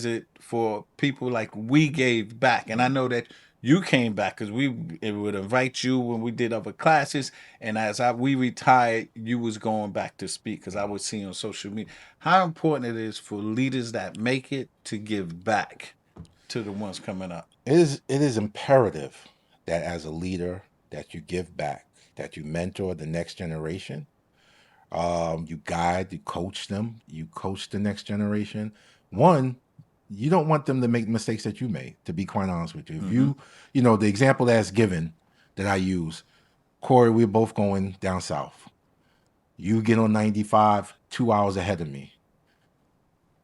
it for people like we gave back? And I know that you came back because we would invite you when we did other classes, and we retired, you was going back to speak because I would see on social media how important it is for leaders that make it to give back to the ones coming up. It is imperative that as a leader that you give back, that you mentor the next generation. You guide, you coach them, you coach the next generation. One, you don't want them to make mistakes that you made, to be quite honest with you. If the example that's given that I use, Corey, we're both going down south. You get on 95, 2 hours ahead of me.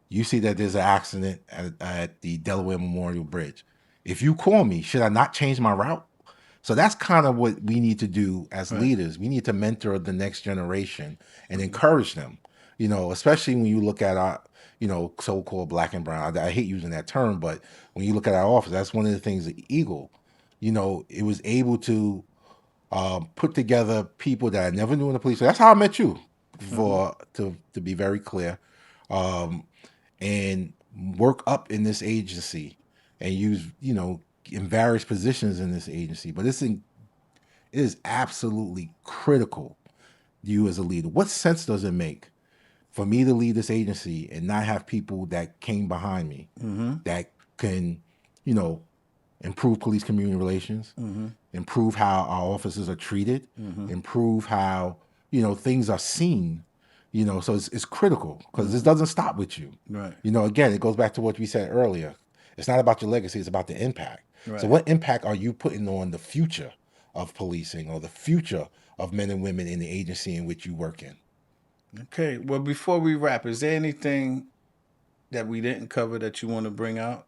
You see that there's an accident at the Delaware Memorial Bridge. If you call me, should I not change my route? So that's kind of what we need to do as leaders. We need to mentor the next generation and encourage them. You know, especially when you look at our, you know, so-called black and brown. I hate using that term, but when you look at our office, that's one of the things that Eagle, you know, it was able to put together people that I never knew in the police. So that's how I met you, to be very clear, and work up in this agency and use, you know, in various positions in this agency. But it is absolutely critical, you as a leader. What sense does it make for me to lead this agency and not have people that came behind me that can, you know, improve police community relations, improve how our officers are treated, improve how, you know, things are seen, you know, so it's critical because this doesn't stop with you. Right. You know, again, it goes back to what we said earlier. It's not about your legacy, it's about the impact. Right. So what impact are you putting on the future of policing or the future of men and women in the agency in which you work in? Okay. Well, before we wrap, is there anything that we didn't cover that you want to bring out?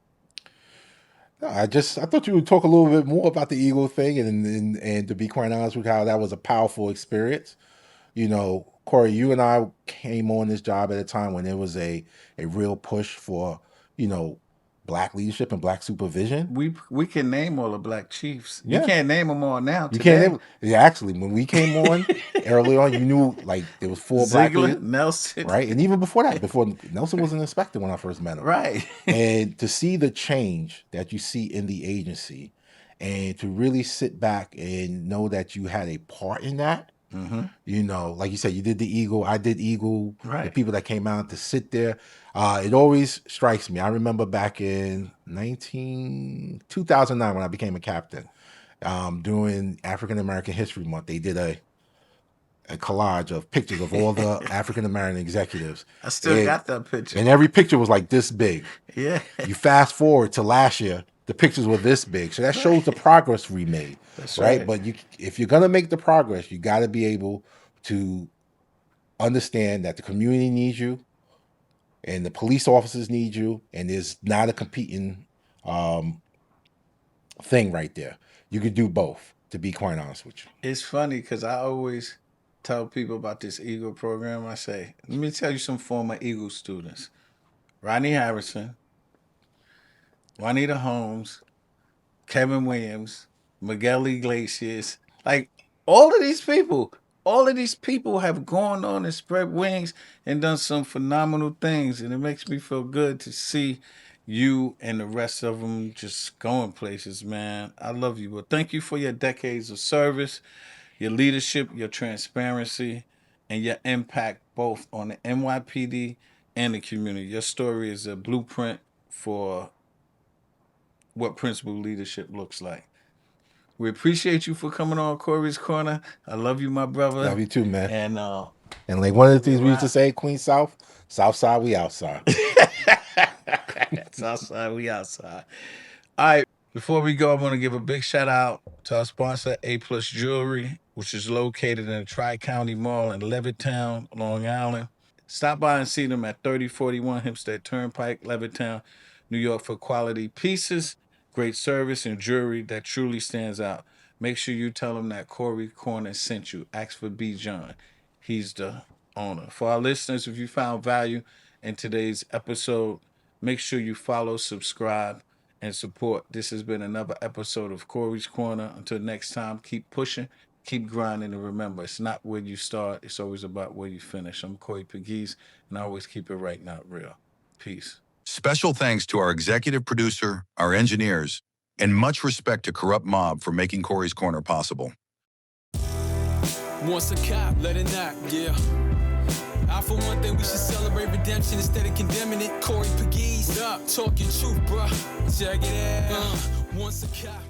No, I thought you would talk a little bit more about the Eagle thing, and to be quite honest with how that was a powerful experience. You know, Corey, you and I came on this job at a time when there was a real push for, you know, black leadership and black supervision. We can name all the black chiefs. Yeah. You can't name them all now. You today. can't name. Yeah, actually, when we came on early on, you knew like there was 4 black Ziegler, leaders, Nelson, right? And even before that, before Nelson was an inspector when I first met him, right? And to see the change that you see in the agency, and to really sit back and know that you had a part in that. You know, like you said, you did the Eagle, I did Eagle, Right. The people that came out to sit there. It always strikes me. I remember back in 2009 when I became a captain, during African American History Month, they did a collage of pictures of all the African American executives. I still got that picture. And every picture was like this big. Yeah. You fast forward to last year, the pictures were this big. So that shows the progress we made. That's right. right. But if you're going to make the progress, you got to be able to understand that the community needs you and the police officers need you. And there's not a competing thing right there. You could do both, to be quite honest with you. It's funny because I always tell people about this Eagle program. I say, let me tell you some former Eagle students. Rodney Harrison, Juanita Holmes, Kevin Williams, Miguel Iglesias, like all of these people have gone on and spread wings and done some phenomenal things. And it makes me feel good to see you and the rest of them just going places, man. I love you. Well, thank you for your decades of service, your leadership, your transparency, and your impact both on the NYPD and the community. Your story is a blueprint for what principal leadership looks like. We appreciate you for coming on Corey's Corner. I love you, my brother. Love you too, man. And like one of the things we used to say, Queen South, South Side, we outside. South Side, we outside. All right. Before we go, I want to give a big shout out to our sponsor, A+ Jewelry, which is located in the Tri-County Mall in Levittown, Long Island. Stop by and see them at 3041 Hempstead Turnpike, Levittown, New York, for quality pieces, great service, and jewelry that truly stands out. Make sure you tell them that Corey Corner sent you. Ask for B. John. He's the owner. For our listeners, if you found value in today's episode, make sure you follow, subscribe, and support. This has been another episode of Corey's Corner. Until next time, keep pushing, keep grinding, and remember, it's not where you start, it's always about where you finish. I'm Corey Pegues, and I always keep it right, not real. Peace. Special thanks to our executive producer, our engineers, and much respect to Corrupt Mob for making Corey's Corner possible. Once a cop, let it knock, yeah. I for one thing we should celebrate redemption instead of condemning it. Corey Pegues, up, talk your truth, bruh. Check it out. Once a cop.